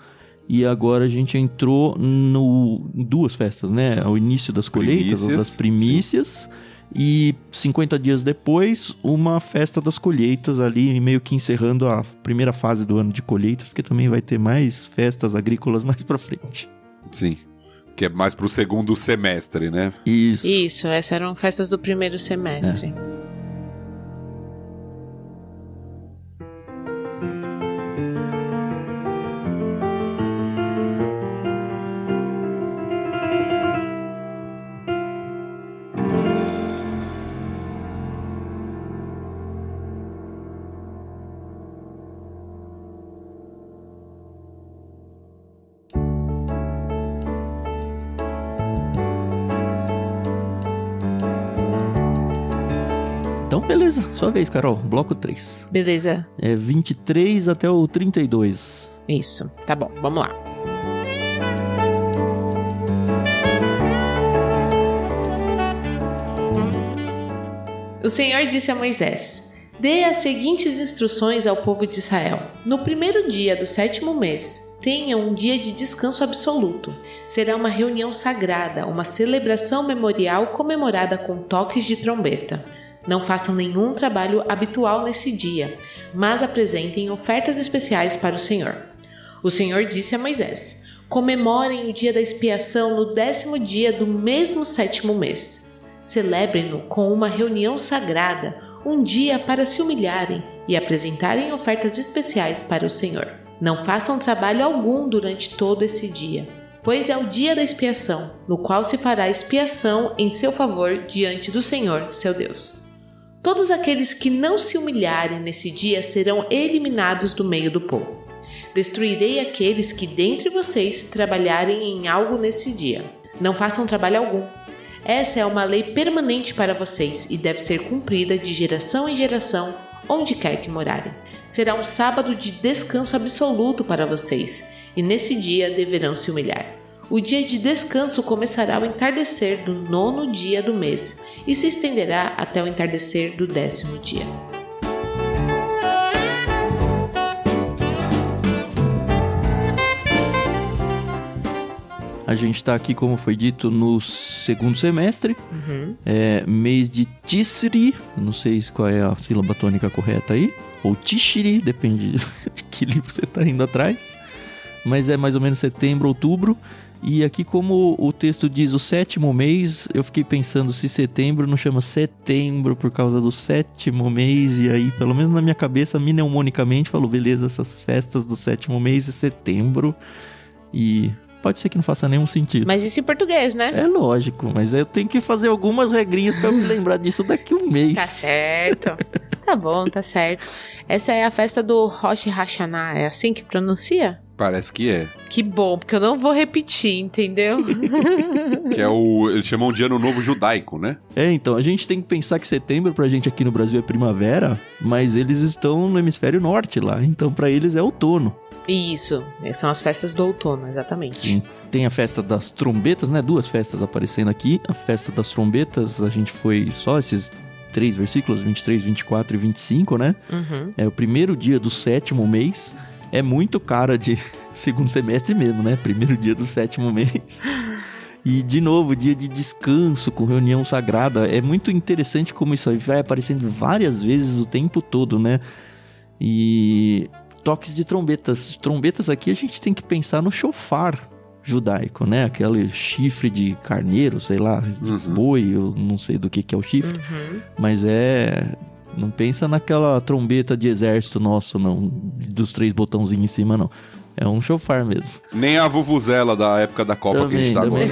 E agora a gente entrou em duas festas, né? Ao início das colheitas, ou das primícias. Sim. E 50 dias depois, uma festa das colheitas ali, meio que encerrando a primeira fase do ano de colheitas, porque também vai ter mais festas agrícolas mais pra frente. Sim, que é mais pro segundo semestre, né? Isso, essas eram festas do primeiro semestre. Então, beleza. Sua vez, Carol. Bloco 3. Beleza. 23 até o 32. Isso. Tá bom, vamos lá. O Senhor disse a Moisés: dê as seguintes instruções ao povo de Israel. No primeiro dia do 7º mês, tenha um dia de descanso absoluto. Será uma reunião sagrada, uma celebração memorial comemorada com toques de trombeta. Não façam nenhum trabalho habitual nesse dia, mas apresentem ofertas especiais para o Senhor. O Senhor disse a Moisés: comemorem o dia da expiação no 10º dia do mesmo 7º mês. Celebrem-no com uma reunião sagrada, um dia para se humilharem e apresentarem ofertas especiais para o Senhor. Não façam trabalho algum durante todo esse dia, pois é o dia da expiação, no qual se fará expiação em seu favor diante do Senhor, seu Deus. Todos aqueles que não se humilharem nesse dia serão eliminados do meio do povo. Destruirei aqueles que dentre vocês trabalharem em algo nesse dia. Não façam trabalho algum. Essa é uma lei permanente para vocês e deve ser cumprida de geração em geração, onde quer que morarem. Será um sábado de descanso absoluto para vocês, e nesse dia deverão se humilhar. O dia de descanso começará ao entardecer do 9º dia do mês e se estenderá até o entardecer do 10º dia. A gente está aqui, como foi dito, no segundo semestre. Mês de Tishri, não sei qual é a sílaba tônica correta aí, ou Tishri, depende de que livro você está indo atrás, mas é mais ou menos setembro, outubro. E aqui, como o texto diz o 7º mês, eu fiquei pensando se setembro não chama setembro por causa do 7º mês, e aí, pelo menos na minha cabeça, mnemonicamente, falou, beleza, essas festas do 7º mês é setembro, e pode ser que não faça nenhum sentido. Mas isso em português, né? É lógico, mas eu tenho que fazer algumas regrinhas pra eu me lembrar disso daqui a um mês. Tá certo. Tá bom, tá certo. Essa é a festa do Rosh Hashanah, é assim que pronuncia? Parece que é. Que bom, porque eu não vou repetir, entendeu? Que é eles chamam de Ano Novo Judaico, né? Então, a gente tem que pensar que setembro pra gente aqui no Brasil é primavera, mas eles estão no hemisfério norte lá, então pra eles é outono. Isso, são as festas do outono, exatamente. Sim. Tem a festa das trombetas, né? 2 festas aparecendo aqui. A festa das trombetas, a gente foi só esses 3 versículos, 23, 24 e 25, né? É o primeiro dia do 7º mês. é muito cara de segundo semestre mesmo, né? Primeiro dia do 7º mês. E, de novo, dia de descanso com reunião sagrada. É muito interessante como isso aí vai aparecendo várias vezes o tempo todo, né? E toques de trombetas. Trombetas aqui a gente tem que pensar no shofar judaico, né? Aquele chifre de carneiro, sei lá, de boi, eu não sei do que é o chifre. Mas não pensa naquela trombeta de exército nosso, não, dos 3 botãozinhos em cima, não. É um shofar mesmo. Nem a vuvuzela da época da Copa que a gente tá agora.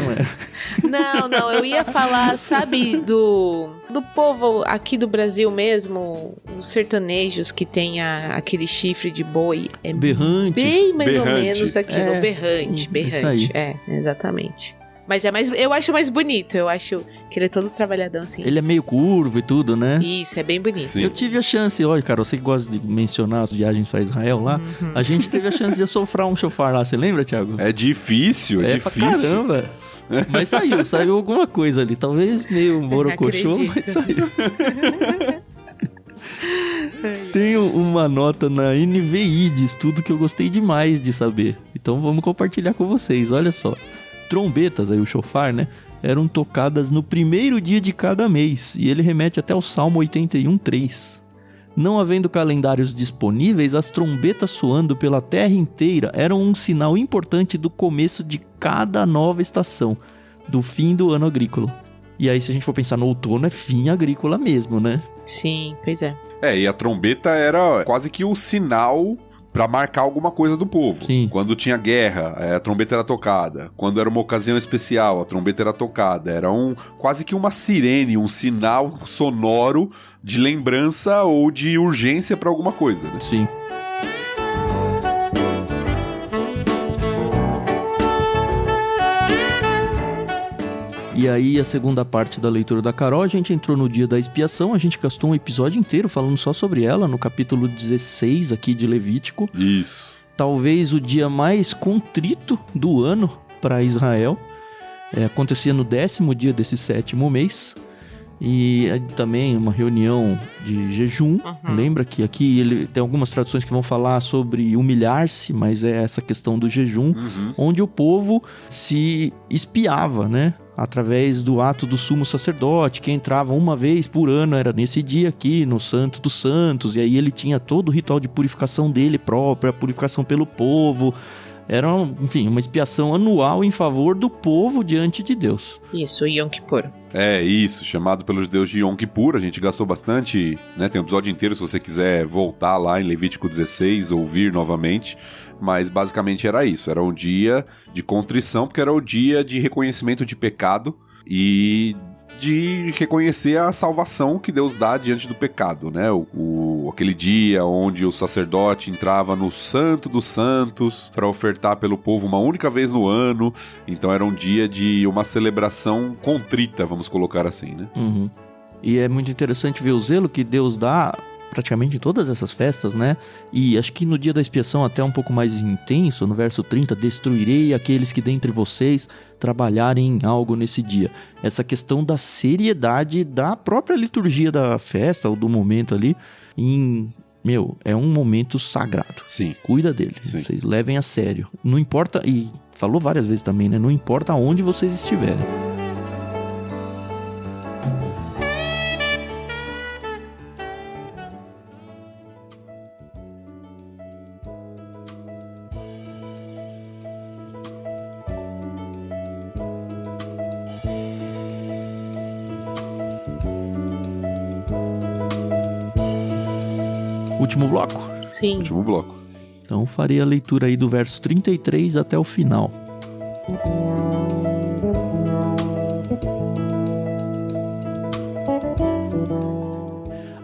Não, eu ia falar, sabe, do povo aqui do Brasil mesmo, os sertanejos que tem aquele chifre de boi. É berrante. Bem mais ou menos aquilo, berrante. Isso aí. Exatamente. Mas eu acho mais bonito, eu acho que ele é todo trabalhadão assim. Ele é meio curvo e tudo, né? Isso, é bem bonito. Sim. Eu tive a chance, olha, cara, você que gosta de mencionar as viagens para Israel lá, a gente teve a chance de assoprar um shofar lá, você lembra, Thiago? É difícil, é pra difícil. Caramba! Mas saiu alguma coisa ali, talvez meio morocochô, mas saiu. Tenho uma nota na NVI de estudo que eu gostei demais de saber, então vamos compartilhar com vocês, olha só. Trombetas, aí o shofar, né, eram tocadas no primeiro dia de cada mês, e ele remete até o Salmo 81:3. Não havendo calendários disponíveis, as trombetas soando pela terra inteira eram um sinal importante do começo de cada nova estação, do fim do ano agrícola. E aí, se a gente for pensar no outono, é fim agrícola mesmo, né? Sim, pois é. E a trombeta era quase que o sinal pra marcar alguma coisa do povo. Sim. Quando tinha guerra, a trombeta era tocada. Quando era uma ocasião especial, a trombeta era tocada. Era quase que uma sirene, um sinal sonoro de lembrança ou de urgência pra alguma coisa, né? Sim. E aí, a segunda parte da leitura da Carol, a gente entrou no dia da expiação, a gente gastou um episódio inteiro falando só sobre ela, no capítulo 16 aqui de Levítico. Isso. Talvez o dia mais contrito do ano para Israel. Acontecia no 10º dia desse 7º mês. E também uma reunião de jejum. Lembra que aqui ele tem algumas traduções que vão falar sobre humilhar-se, mas é essa questão do jejum, onde o povo se espiava, né? Através do ato do sumo sacerdote, que entrava uma vez por ano, era nesse dia aqui, no Santo dos Santos, e aí ele tinha todo o ritual de purificação dele próprio, a purificação pelo povo. Era, enfim, uma expiação anual em favor do povo diante de Deus. Isso, Yom Kippur. Isso, chamado pelos judeus de Yom Kippur. A gente gastou bastante, né? Tem um episódio inteiro se você quiser voltar lá em Levítico 16, ouvir novamente. Mas basicamente era isso, era um dia de contrição, porque era o dia de reconhecimento de pecado e de reconhecer a salvação que Deus dá diante do pecado, né? Aquele dia onde o sacerdote entrava no Santo dos Santos para ofertar pelo povo uma única vez no ano. Então era um dia de uma celebração contrita, vamos colocar assim, né? E é muito interessante ver o zelo que Deus dá praticamente em todas essas festas, né? E acho que no dia da expiação até um pouco mais intenso, no verso 30, destruirei aqueles que dentre vocês trabalharem em algo nesse dia. Essa questão da seriedade da própria liturgia da festa ou do momento ali, é um momento sagrado. Sim. Cuida dele. Sim. Vocês levem a sério. Não importa, e falou várias vezes também, né? Não importa onde vocês estiverem. Último bloco? Sim. Último bloco. Então farei a leitura aí do verso 33 até o final.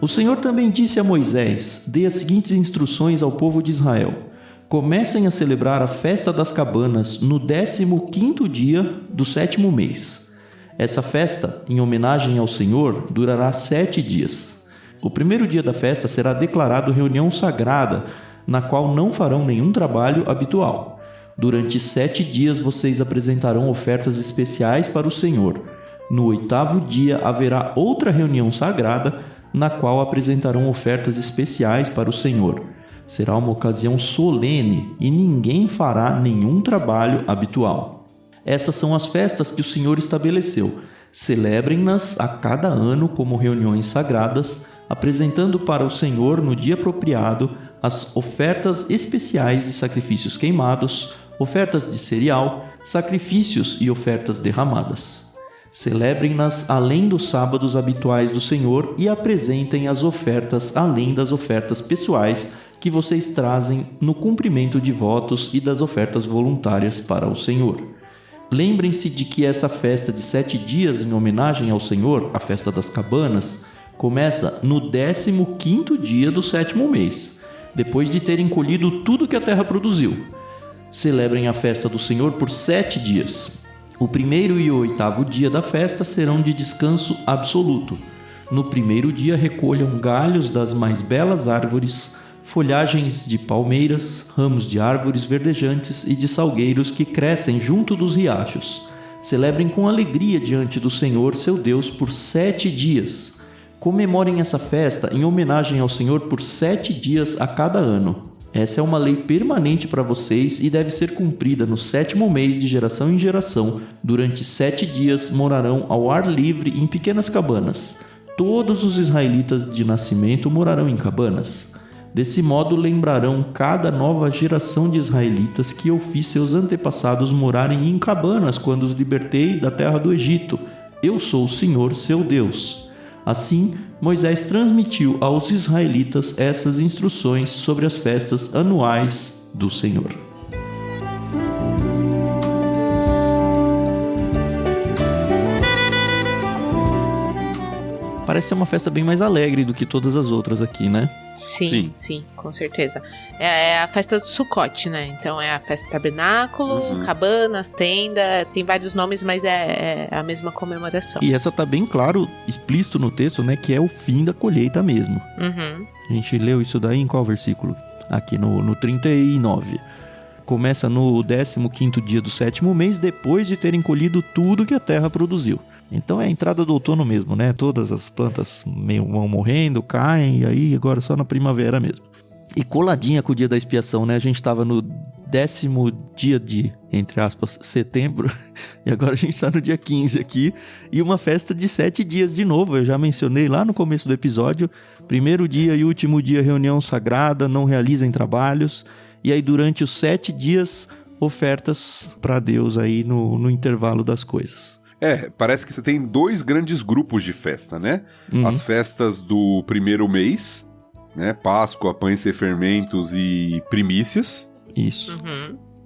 O Senhor também disse a Moisés: dê as seguintes instruções ao povo de Israel. Comecem a celebrar a festa das cabanas no 15º dia do 7º mês. Essa festa, em homenagem ao Senhor, durará 7 dias. O primeiro dia da festa será declarado reunião sagrada, na qual não farão nenhum trabalho habitual. Durante 7 dias vocês apresentarão ofertas especiais para o Senhor. No 8º dia haverá outra reunião sagrada, na qual apresentarão ofertas especiais para o Senhor. Será uma ocasião solene e ninguém fará nenhum trabalho habitual. Essas são as festas que o Senhor estabeleceu. Celebrem-nas a cada ano como reuniões sagradas, apresentando para o Senhor no dia apropriado as ofertas especiais de sacrifícios queimados, ofertas de cereal, sacrifícios e ofertas derramadas. Celebrem-nas além dos sábados habituais do Senhor e apresentem as ofertas além das ofertas pessoais que vocês trazem no cumprimento de votos e das ofertas voluntárias para o Senhor. Lembrem-se de que essa festa de 7 dias em homenagem ao Senhor, a festa das cabanas, começa no 15º dia do 7º mês, depois de terem colhido tudo que a terra produziu. Celebrem a festa do Senhor por 7 dias. O 1º e o 8º dia da festa serão de descanso absoluto. No 1º dia recolham galhos das mais belas árvores, folhagens de palmeiras, ramos de árvores verdejantes e de salgueiros que crescem junto dos riachos. Celebrem com alegria diante do Senhor, seu Deus, por 7 dias. Comemorem essa festa em homenagem ao Senhor por 7 dias a cada ano. Essa é uma lei permanente para vocês e deve ser cumprida no 7º mês de geração em geração. Durante 7 dias morarão ao ar livre em pequenas cabanas. Todos os israelitas de nascimento morarão em cabanas. Desse modo lembrarão cada nova geração de israelitas que eu fiz seus antepassados morarem em cabanas quando os libertei da terra do Egito. Eu sou o Senhor, seu Deus. Assim, Moisés transmitiu aos israelitas essas instruções sobre as festas anuais do Senhor. Parece ser uma festa bem mais alegre do que todas as outras aqui, né? Sim, com certeza. É a festa do Sukkot, né? Então é a festa do tabernáculo, cabanas, tenda, tem vários nomes, mas é a mesma comemoração. E essa tá bem claro, explícito no texto, né? Que é o fim da colheita mesmo. A gente leu isso daí em qual versículo? Aqui no 39. Começa no 15º dia do 7º mês, depois de terem colhido tudo que a terra produziu. Então é a entrada do outono mesmo, né? Todas as plantas vão morrendo, caem, e aí agora só na primavera mesmo. E coladinha com o dia da expiação, né? A gente estava no 10º dia de, entre aspas, setembro, e agora a gente está no dia 15 aqui, e uma festa de 7 dias de novo. Eu já mencionei lá no começo do episódio, 1º dia e último dia reunião sagrada, não realizem trabalhos, e aí durante os 7 dias ofertas para Deus aí no intervalo das coisas. Parece que você tem 2 grandes grupos de festa, né? As festas do 1º mês, né? Páscoa, pães sem fermentos e primícias. Isso.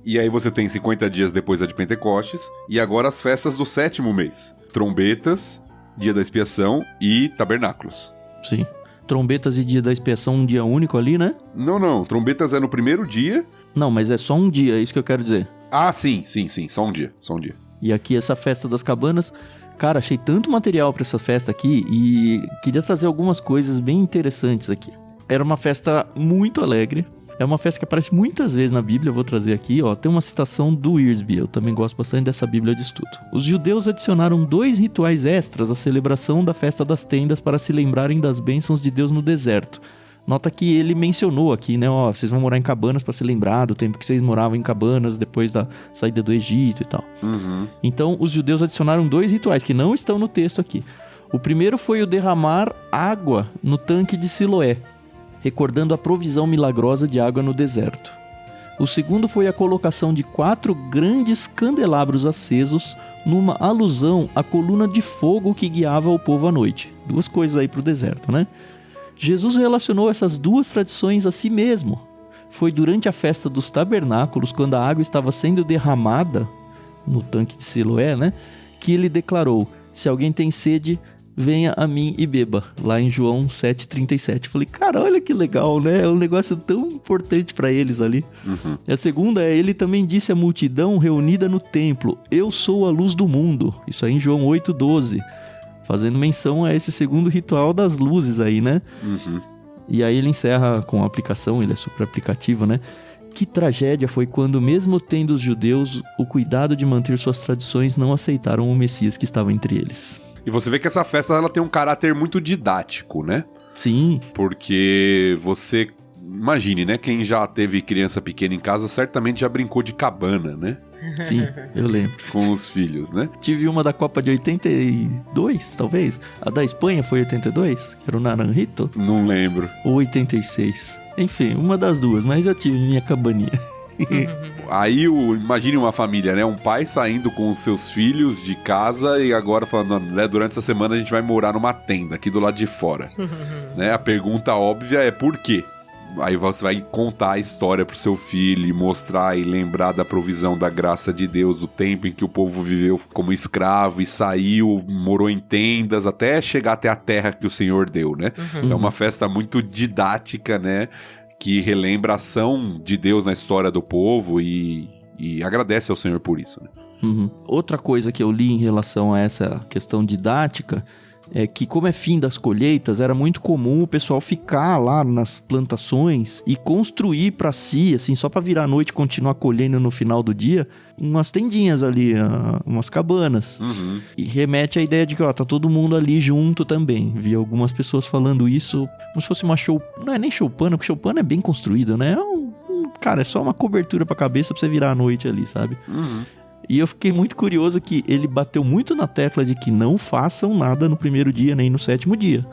E aí você tem 50 dias depois a de Pentecostes. E agora as festas do 7º mês. Trombetas, dia da expiação e tabernáculos. Sim. Trombetas e dia da expiação, um dia único ali, né? Não. Trombetas é no 1º dia. Não, mas é só um dia, é isso que eu quero dizer. Ah, sim. Só um dia. E aqui essa festa das cabanas, cara, achei tanto material para essa festa aqui e queria trazer algumas coisas bem interessantes aqui. Era uma festa muito alegre, é uma festa que aparece muitas vezes na Bíblia, eu vou trazer aqui, ó, tem uma citação do Wiersbe, eu também gosto bastante dessa Bíblia de estudo. Os judeus adicionaram 2 rituais extras à celebração da festa das tendas para se lembrarem das bênçãos de Deus no deserto. Nota que ele mencionou aqui, né, ó, vocês vão morar em cabanas para se lembrar do tempo que vocês moravam em cabanas depois da saída do Egito e tal. Então, os judeus adicionaram 2 rituais que não estão no texto aqui. O primeiro foi o derramar água no tanque de Siloé, recordando a provisão milagrosa de água no deserto. O segundo foi a colocação de 4 grandes candelabros acesos numa alusão à coluna de fogo que guiava o povo à noite. 2 coisas aí pro deserto, né? Jesus relacionou essas 2 tradições a si mesmo. Foi durante a festa dos tabernáculos, quando a água estava sendo derramada no tanque de Siloé, né, que ele declarou: se alguém tem sede, venha a mim e beba, lá em João 7,37. Falei, cara, olha que legal, né? É um negócio tão importante para eles ali. E a segunda é, ele também disse à multidão reunida no templo: eu sou a luz do mundo. Isso aí em João 8,12. Fazendo menção a esse segundo ritual das luzes aí, né? E aí ele encerra com a aplicação, ele é super aplicativo, né? Que tragédia foi quando, mesmo tendo os judeus o cuidado de manter suas tradições, não aceitaram o Messias que estava entre eles. E você vê que essa festa ela tem um caráter muito didático, né? Sim. Porque você imagine, né? Quem já teve criança pequena em casa certamente já brincou de cabana, né? Sim, eu lembro. Com os filhos, né? Tive uma da Copa de 82, talvez. A da Espanha foi 82, que era o Naranjito. Não lembro. Ou 86. Enfim, uma das duas, mas eu tive minha cabaninha. Aí, imagine uma família, né? Um pai saindo com os seus filhos de casa e agora falando, né? Durante essa semana a gente vai morar numa tenda aqui do lado de fora. Né? A pergunta óbvia é por quê? Aí você vai contar a história pro seu filho e mostrar e lembrar da provisão da graça de Deus, do tempo em que o povo viveu como escravo e saiu, morou em tendas, até chegar até a terra que o Senhor deu, né? Então é uma festa muito didática, né? Que relembra a ação de Deus na história do povo e agradece ao Senhor por isso, né? Outra coisa que eu li em relação a essa questão didática é que, como é fim das colheitas, era muito comum o pessoal ficar lá nas plantações e construir para si, assim, só para virar a noite e continuar colhendo no final do dia, umas tendinhas ali, umas cabanas. E remete à ideia de que, ó, tá todo mundo ali junto também. Vi algumas pessoas falando isso como se fosse uma não é nem choupana, porque choupana é bem construído, né? Cara, é só uma cobertura pra cabeça pra você virar a noite ali, sabe? E eu fiquei muito curioso que ele bateu muito na tecla de que não façam nada no primeiro dia nem no 7º dia.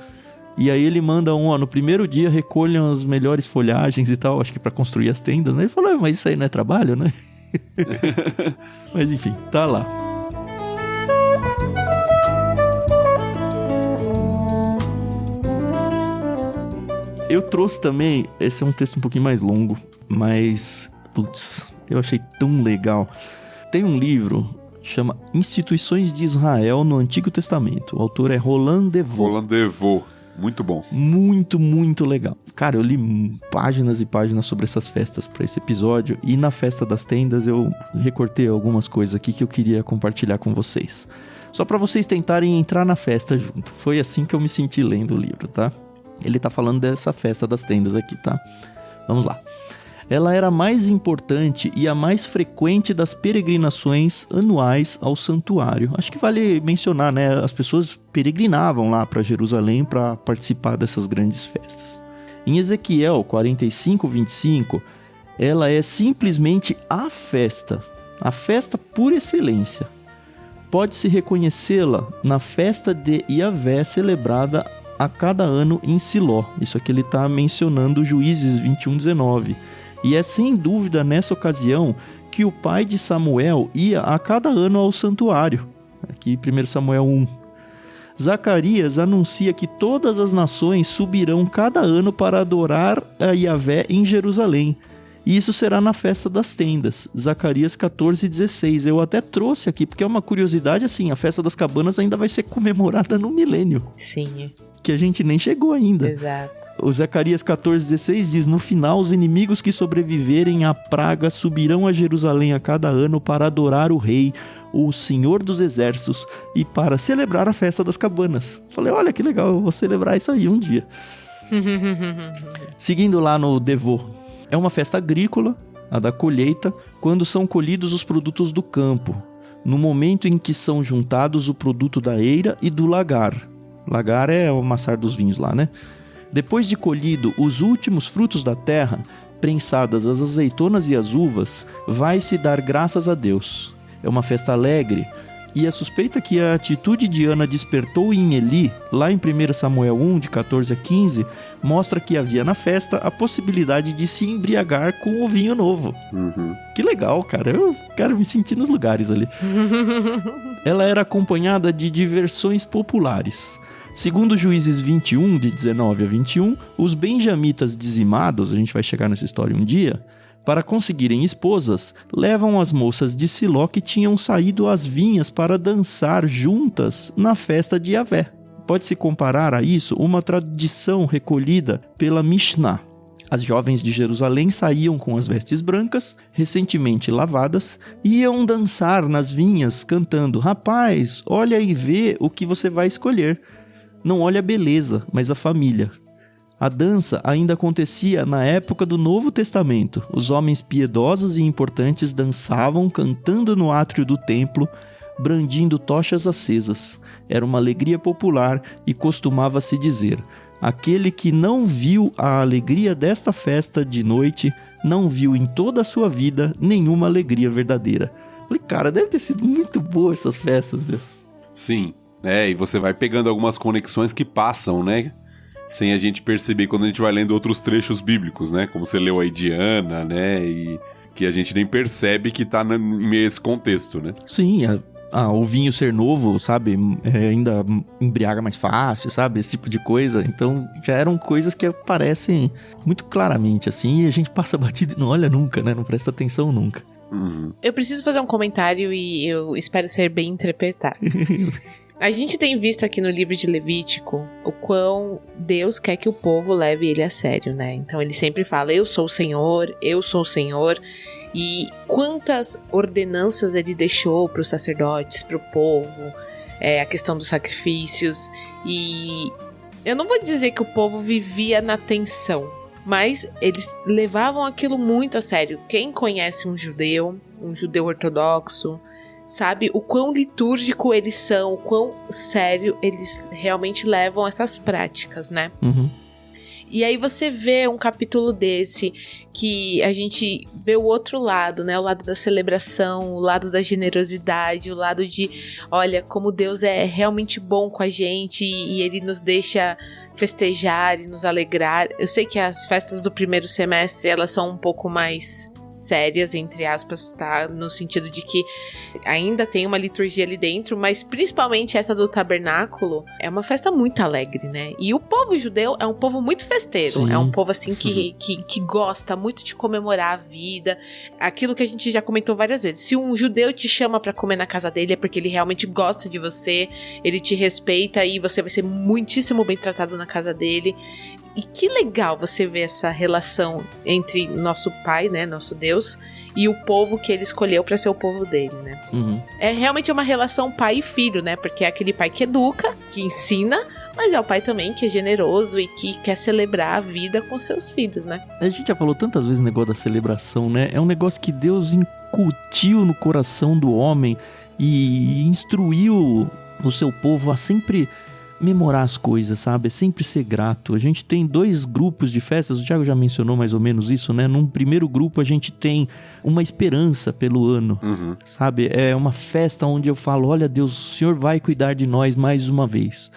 E aí ele manda no primeiro dia recolham as melhores folhagens e tal, acho que pra construir as tendas, né? Ele falou, mas isso aí não é trabalho, né? Mas enfim, tá lá. Eu trouxe também, esse é um texto um pouquinho mais longo, mas, putz, eu achei tão legal. Tem um livro que chama Instituições de Israel no Antigo Testamento. O autor é Roland Devaux. Roland Devaux, muito bom. Muito, muito legal. Cara, eu li páginas e páginas sobre essas festas para esse episódio. E na Festa das Tendas eu recortei algumas coisas aqui que eu queria compartilhar com vocês. Só para vocês tentarem entrar na festa junto. Foi assim que eu me senti lendo o livro, tá? Ele tá falando dessa Festa das Tendas aqui, tá? Vamos lá. Ela era a mais importante e a mais frequente das peregrinações anuais ao santuário. Acho que vale mencionar, né? As pessoas peregrinavam lá para Jerusalém para participar dessas grandes festas. Em Ezequiel 45:25, ela é simplesmente a festa por excelência. Pode-se reconhecê-la na festa de Yahvé celebrada a cada ano em Siló. Isso aqui ele está mencionando Juízes 21:19. E é sem dúvida nessa ocasião que o pai de Samuel ia a cada ano ao santuário. Aqui 1 Samuel 1. Zacarias anuncia que todas as nações subirão cada ano para adorar a Yahvé em Jerusalém. E isso será na Festa das Tendas, Zacarias 14:16. Eu até trouxe aqui, porque é uma curiosidade, assim, a Festa das Cabanas ainda vai ser comemorada no milênio. Sim. Que a gente nem chegou ainda. Exato. O Zacarias 14:16 diz, no final, os inimigos que sobreviverem à praga subirão a Jerusalém a cada ano para adorar o rei, o Senhor dos Exércitos, e para celebrar a Festa das Cabanas. Falei, olha que legal, eu vou celebrar isso aí um dia. Seguindo lá no Devaux. É uma festa agrícola, a da colheita, quando são colhidos os produtos do campo, no momento em que são juntados o produto da eira e do lagar. Lagar é o amassar dos vinhos lá, né? Depois de colhido os últimos frutos da terra, prensadas as azeitonas e as uvas, vai-se dar graças a Deus. É uma festa alegre, e a suspeita que a atitude de Ana despertou em Eli, lá em 1 Samuel 1, de 14 a 15, mostra que havia na festa a possibilidade de se embriagar com o vinho novo. Que legal, cara. Eu quero me sentir nos lugares ali. Ela era acompanhada de diversões populares. Segundo Juízes 21, de 19 a 21, os benjamitas dizimados, a gente vai chegar nessa história um dia, para conseguirem esposas, levam as moças de Siló que tinham saído às vinhas para dançar juntas na festa de Yahvé. Pode-se comparar a isso uma tradição recolhida pela Mishnah. As jovens de Jerusalém saíam com as vestes brancas, recentemente lavadas, e iam dançar nas vinhas cantando: rapaz, olha e vê o que você vai escolher. Não olha a beleza, mas a família. A dança ainda acontecia na época do Novo Testamento. Os homens piedosos e importantes dançavam cantando no átrio do templo, brandindo tochas acesas. Era uma alegria popular e costumava-se dizer: Aquele que não viu a alegria desta festa de noite, não viu em toda a sua vida nenhuma alegria verdadeira. Falei, cara, deve ter sido muito boa essas festas, meu. Sim, e você vai pegando algumas conexões que passam, né? Sem a gente perceber quando a gente vai lendo outros trechos bíblicos, né? Como você leu aí de Ana, né? E que a gente nem percebe que tá em meio a esse contexto, né? Sim, o vinho ser novo, sabe? Ainda embriaga mais fácil, sabe? Esse tipo de coisa. Então, já eram coisas que aparecem muito claramente, assim, e a gente passa batido e não olha nunca, né? Não presta atenção nunca. Uhum. Eu preciso fazer um comentário e eu espero ser bem interpretado. A gente tem visto aqui no livro de Levítico o quão Deus quer que o povo leve ele a sério, né? Então ele sempre fala, eu sou o Senhor, eu sou o Senhor. E quantas ordenanças ele deixou para os sacerdotes, para o povo, a questão dos sacrifícios. E eu não vou dizer que o povo vivia na tensão, mas eles levavam aquilo muito a sério. Quem conhece um judeu ortodoxo, sabe o quão litúrgico eles são, o quão sério eles realmente levam essas práticas, né? Uhum. E aí você vê um capítulo desse, que a gente vê o outro lado, né? O lado da celebração, o lado da generosidade, o lado de, olha, como Deus é realmente bom com a gente e Ele nos deixa festejar e nos alegrar. Eu sei que as festas do primeiro semestre, elas são um pouco mais sérias, entre aspas, tá? No sentido de que ainda tem uma liturgia ali dentro, mas principalmente essa do tabernáculo é uma festa muito alegre, né? E o povo judeu é um povo muito festeiro. Sim. É um povo assim que gosta muito de comemorar a vida. Aquilo que a gente já comentou várias vezes. Se um judeu te chama pra comer na casa dele é porque ele realmente gosta de você, ele te respeita e você vai ser muitíssimo bem tratado na casa dele. E que legal você ver essa relação entre nosso pai, né, nosso Deus, e o povo que ele escolheu para ser o povo dele, né? Uhum. É realmente uma relação pai e filho, né? Porque é aquele pai que educa, que ensina, mas é o pai também que é generoso e que quer celebrar a vida com seus filhos, né? A gente já falou tantas vezes o negócio da celebração, né? É um negócio que Deus incutiu no coração do homem e instruiu o seu povo a sempre memorar as coisas, sabe? Sempre ser grato. A gente tem 2 grupos de festas, o Thiago já mencionou mais ou menos isso, né? Num primeiro grupo a gente tem uma esperança pelo ano, sabe? É uma festa onde eu falo, olha Deus, o Senhor vai cuidar de nós mais uma vez.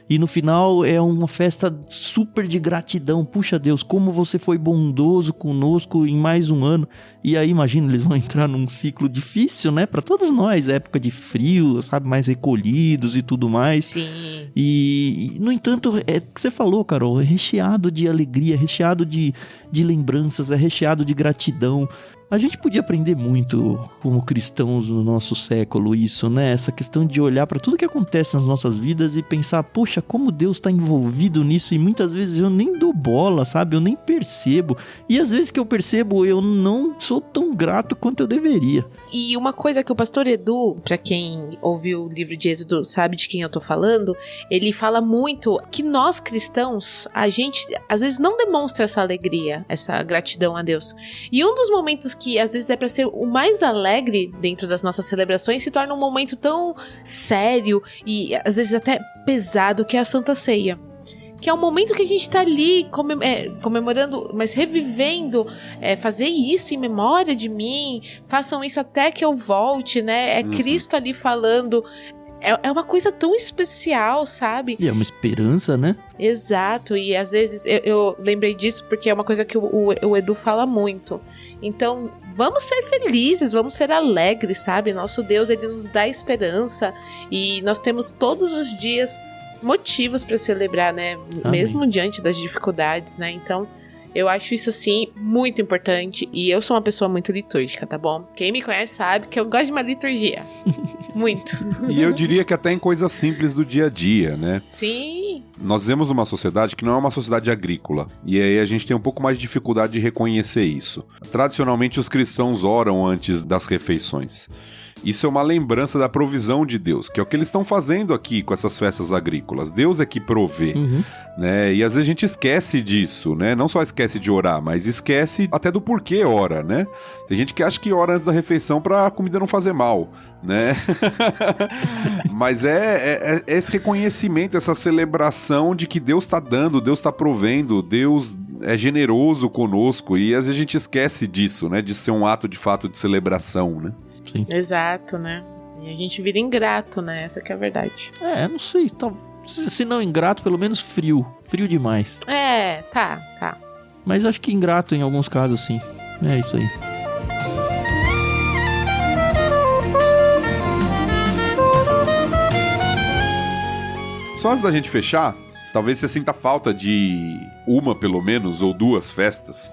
E no final é uma festa super de gratidão. Puxa Deus, como você foi bondoso conosco em mais um ano. E aí, imagina, eles vão entrar num ciclo difícil, né? Pra todos nós, época de frio, sabe? Mais recolhidos e tudo mais. Sim. E no entanto, é o que você falou, Carol, é recheado de alegria, recheado de lembranças, é recheado de gratidão. A gente podia aprender muito como cristãos no nosso século isso, né? Essa questão de olhar para tudo que acontece nas nossas vidas e pensar, poxa, como Deus está envolvido nisso, e muitas vezes eu nem dou bola, sabe? Eu nem percebo. E às vezes que eu percebo, eu não sou tão grato quanto eu deveria. E uma coisa que o pastor Edu, para quem ouviu o livro de Êxodo sabe de quem eu tô falando, ele fala muito que nós cristãos, a gente às vezes não demonstra essa alegria, essa gratidão a Deus. E um dos momentos que às vezes é para ser o mais alegre dentro das nossas celebrações se torna um momento tão sério e às vezes até pesado, que é a Santa Ceia. Que é um momento que a gente tá ali comemorando, mas revivendo, fazer isso em memória de mim, façam isso até que eu volte, né? É Cristo ali falando. É uma coisa tão especial, sabe? E é uma esperança, né? Exato, e às vezes eu lembrei disso porque é uma coisa que o Edu fala muito. Então, vamos ser felizes, vamos ser alegres, sabe? Nosso Deus, ele nos dá esperança e nós temos todos os dias motivos para celebrar, né? Amém. Mesmo diante das dificuldades, né? Então, eu acho isso, assim, muito importante. E eu sou uma pessoa muito litúrgica, tá bom? Quem me conhece sabe que eu gosto de uma liturgia. Muito. E eu diria que até em coisas simples do dia a dia, né? Sim. Nós vivemos numa sociedade que não é uma sociedade agrícola. E aí a gente tem um pouco mais de dificuldade de reconhecer isso. Tradicionalmente, os cristãos oram antes das refeições. Isso é uma lembrança da provisão de Deus, que é o que eles estão fazendo aqui com essas festas agrícolas. Deus é que provê, né? E às vezes a gente esquece disso, né? Não só esquece de orar, mas esquece até do porquê ora, né? Tem gente que acha que ora antes da refeição pra comida não fazer mal, né? Mas é esse reconhecimento, essa celebração de que Deus tá dando, Deus tá provendo, Deus é generoso conosco, e às vezes a gente esquece disso, né? De ser um ato de fato de celebração, né? Sim. Exato, né? E a gente vira ingrato, né? Essa que é a verdade. Não sei, se não ingrato, pelo menos frio demais. Tá. Mas acho que ingrato em alguns casos, sim. É isso aí. Só antes da gente fechar, talvez você sinta falta de uma, pelo menos, ou duas festas,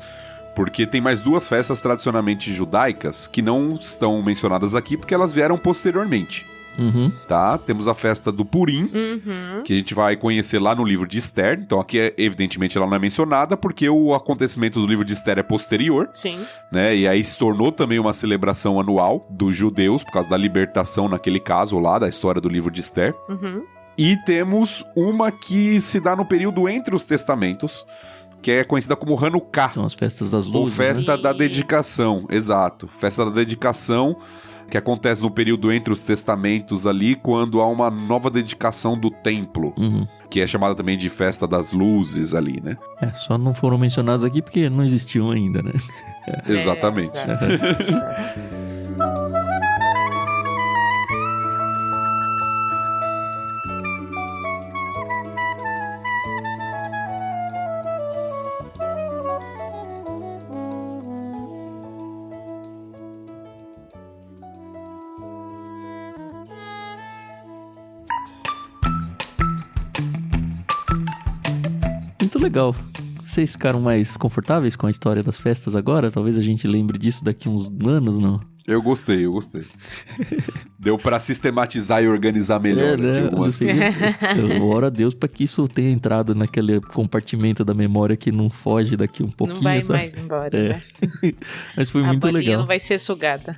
porque tem mais duas festas tradicionalmente judaicas que não estão mencionadas aqui porque elas vieram posteriormente. Tá? Temos a festa do Purim, que a gente vai conhecer lá no livro de Esther. Então aqui, evidentemente, ela não é mencionada porque o acontecimento do livro de Esther é posterior. Sim. Né? E aí se tornou também uma celebração anual dos judeus, por causa da libertação naquele caso lá, da história do livro de Esther. E temos uma que se dá no período entre os testamentos, que é conhecida como Hanukkah. São as festas das luzes, ou festa, né? da dedicação, exato. Festa da dedicação, que acontece no período entre os testamentos ali, quando há uma nova dedicação do templo, que é chamada também de festa das luzes ali, né? Só não foram mencionados aqui porque não existiam ainda, né? Exatamente. Muito legal. Vocês ficaram mais confortáveis com a história das festas agora? Talvez a gente lembre disso daqui uns anos, não? Eu gostei. Deu pra sistematizar e organizar melhor né? algumas coisas. Eu oro a Deus pra que isso tenha entrado naquele compartimento da memória que não foge daqui um pouquinho. Não vai sabe? mais embora, né? Mas foi muito legal. A não vai ser sugada.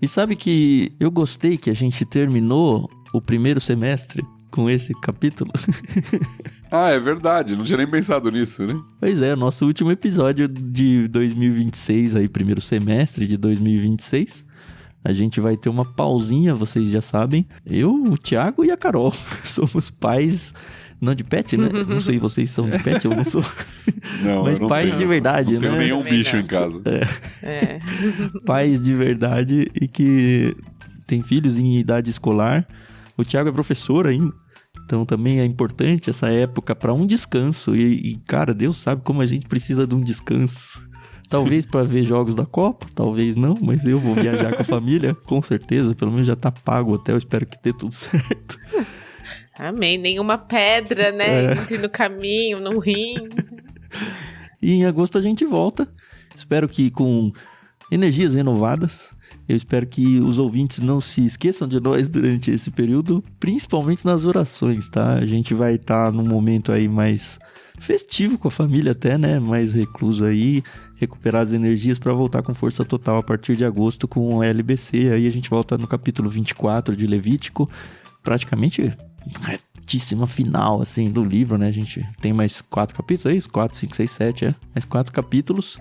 E sabe que eu gostei que a gente terminou o primeiro semestre com esse capítulo. É verdade, não tinha nem pensado nisso, né? Pois é, nosso último episódio de 2026, aí, primeiro semestre de 2026. A gente vai ter uma pausinha, vocês já sabem. Eu, o Thiago e a Carol somos pais, não de pet, né? Não sei, vocês são de pet, eu não sou. Não, mas eu não pais tenho, de verdade, não né? Não tenho nenhum Também bicho não. em casa. Pais de verdade e que têm filhos em idade escolar. O Thiago é professor ainda. Então também é importante essa época para um descanso. E, cara, Deus sabe como a gente precisa de um descanso. Talvez para ver jogos da Copa, talvez não, mas eu vou viajar com a família, com certeza. Pelo menos já tá pago o hotel, espero que dê tudo certo. Amém. Nenhuma pedra, né? Entre no caminho, no rim. E em agosto a gente volta. Espero que com energias renovadas. Eu espero que os ouvintes não se esqueçam de nós durante esse período, principalmente nas orações, tá? A gente vai estar num momento aí mais festivo com a família até, né? Mais recluso aí, recuperar as energias para voltar com força total a partir de agosto com o LBC. Aí a gente volta no capítulo 24 de Levítico, praticamente retíssima final, assim, do livro, né? A gente tem mais 4 capítulos, é isso? 4, 5, 6, 7, mais 4 capítulos.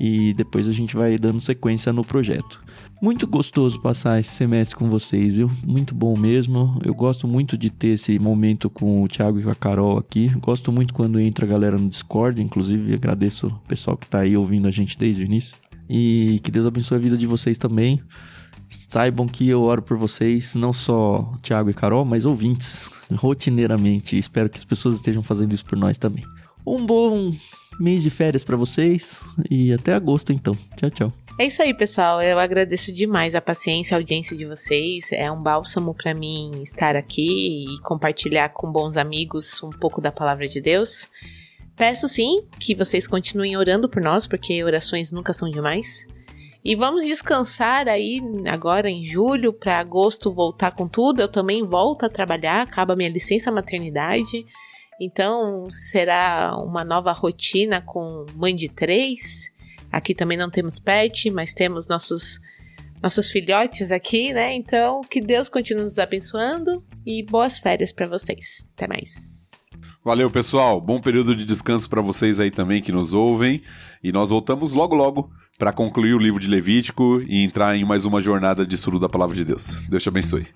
E depois a gente vai dando sequência no projeto. Muito gostoso passar esse semestre com vocês, viu? Muito bom mesmo. Eu gosto muito de ter esse momento com o Thiago e com a Carol aqui. Gosto muito quando entra a galera no Discord. Inclusive, agradeço o pessoal que tá aí ouvindo a gente desde o início. E que Deus abençoe a vida de vocês também. Saibam que eu oro por vocês, não só Thiago e Carol, mas ouvintes, rotineiramente. Espero que as pessoas estejam fazendo isso por nós também. Um bom mês de férias pra vocês e até agosto, então. Tchau, tchau. É isso aí, pessoal. Eu agradeço demais a paciência, a audiência de vocês. É um bálsamo pra mim estar aqui e compartilhar com bons amigos um pouco da palavra de Deus. Peço sim que vocês continuem orando por nós, porque orações nunca são demais. E vamos descansar aí agora em julho, para agosto voltar com tudo. Eu também volto a trabalhar, acaba minha licença maternidade. Então será uma nova rotina com mãe de 3. Aqui também não temos pet, mas temos nossos nossos filhotes aqui, né? Então, que Deus continue nos abençoando e boas férias para vocês. Até mais. Valeu, pessoal. Bom período de descanso para vocês aí também que nos ouvem. E nós voltamos logo para concluir o livro de Levítico e entrar em mais uma jornada de estudo da Palavra de Deus. Deus te abençoe.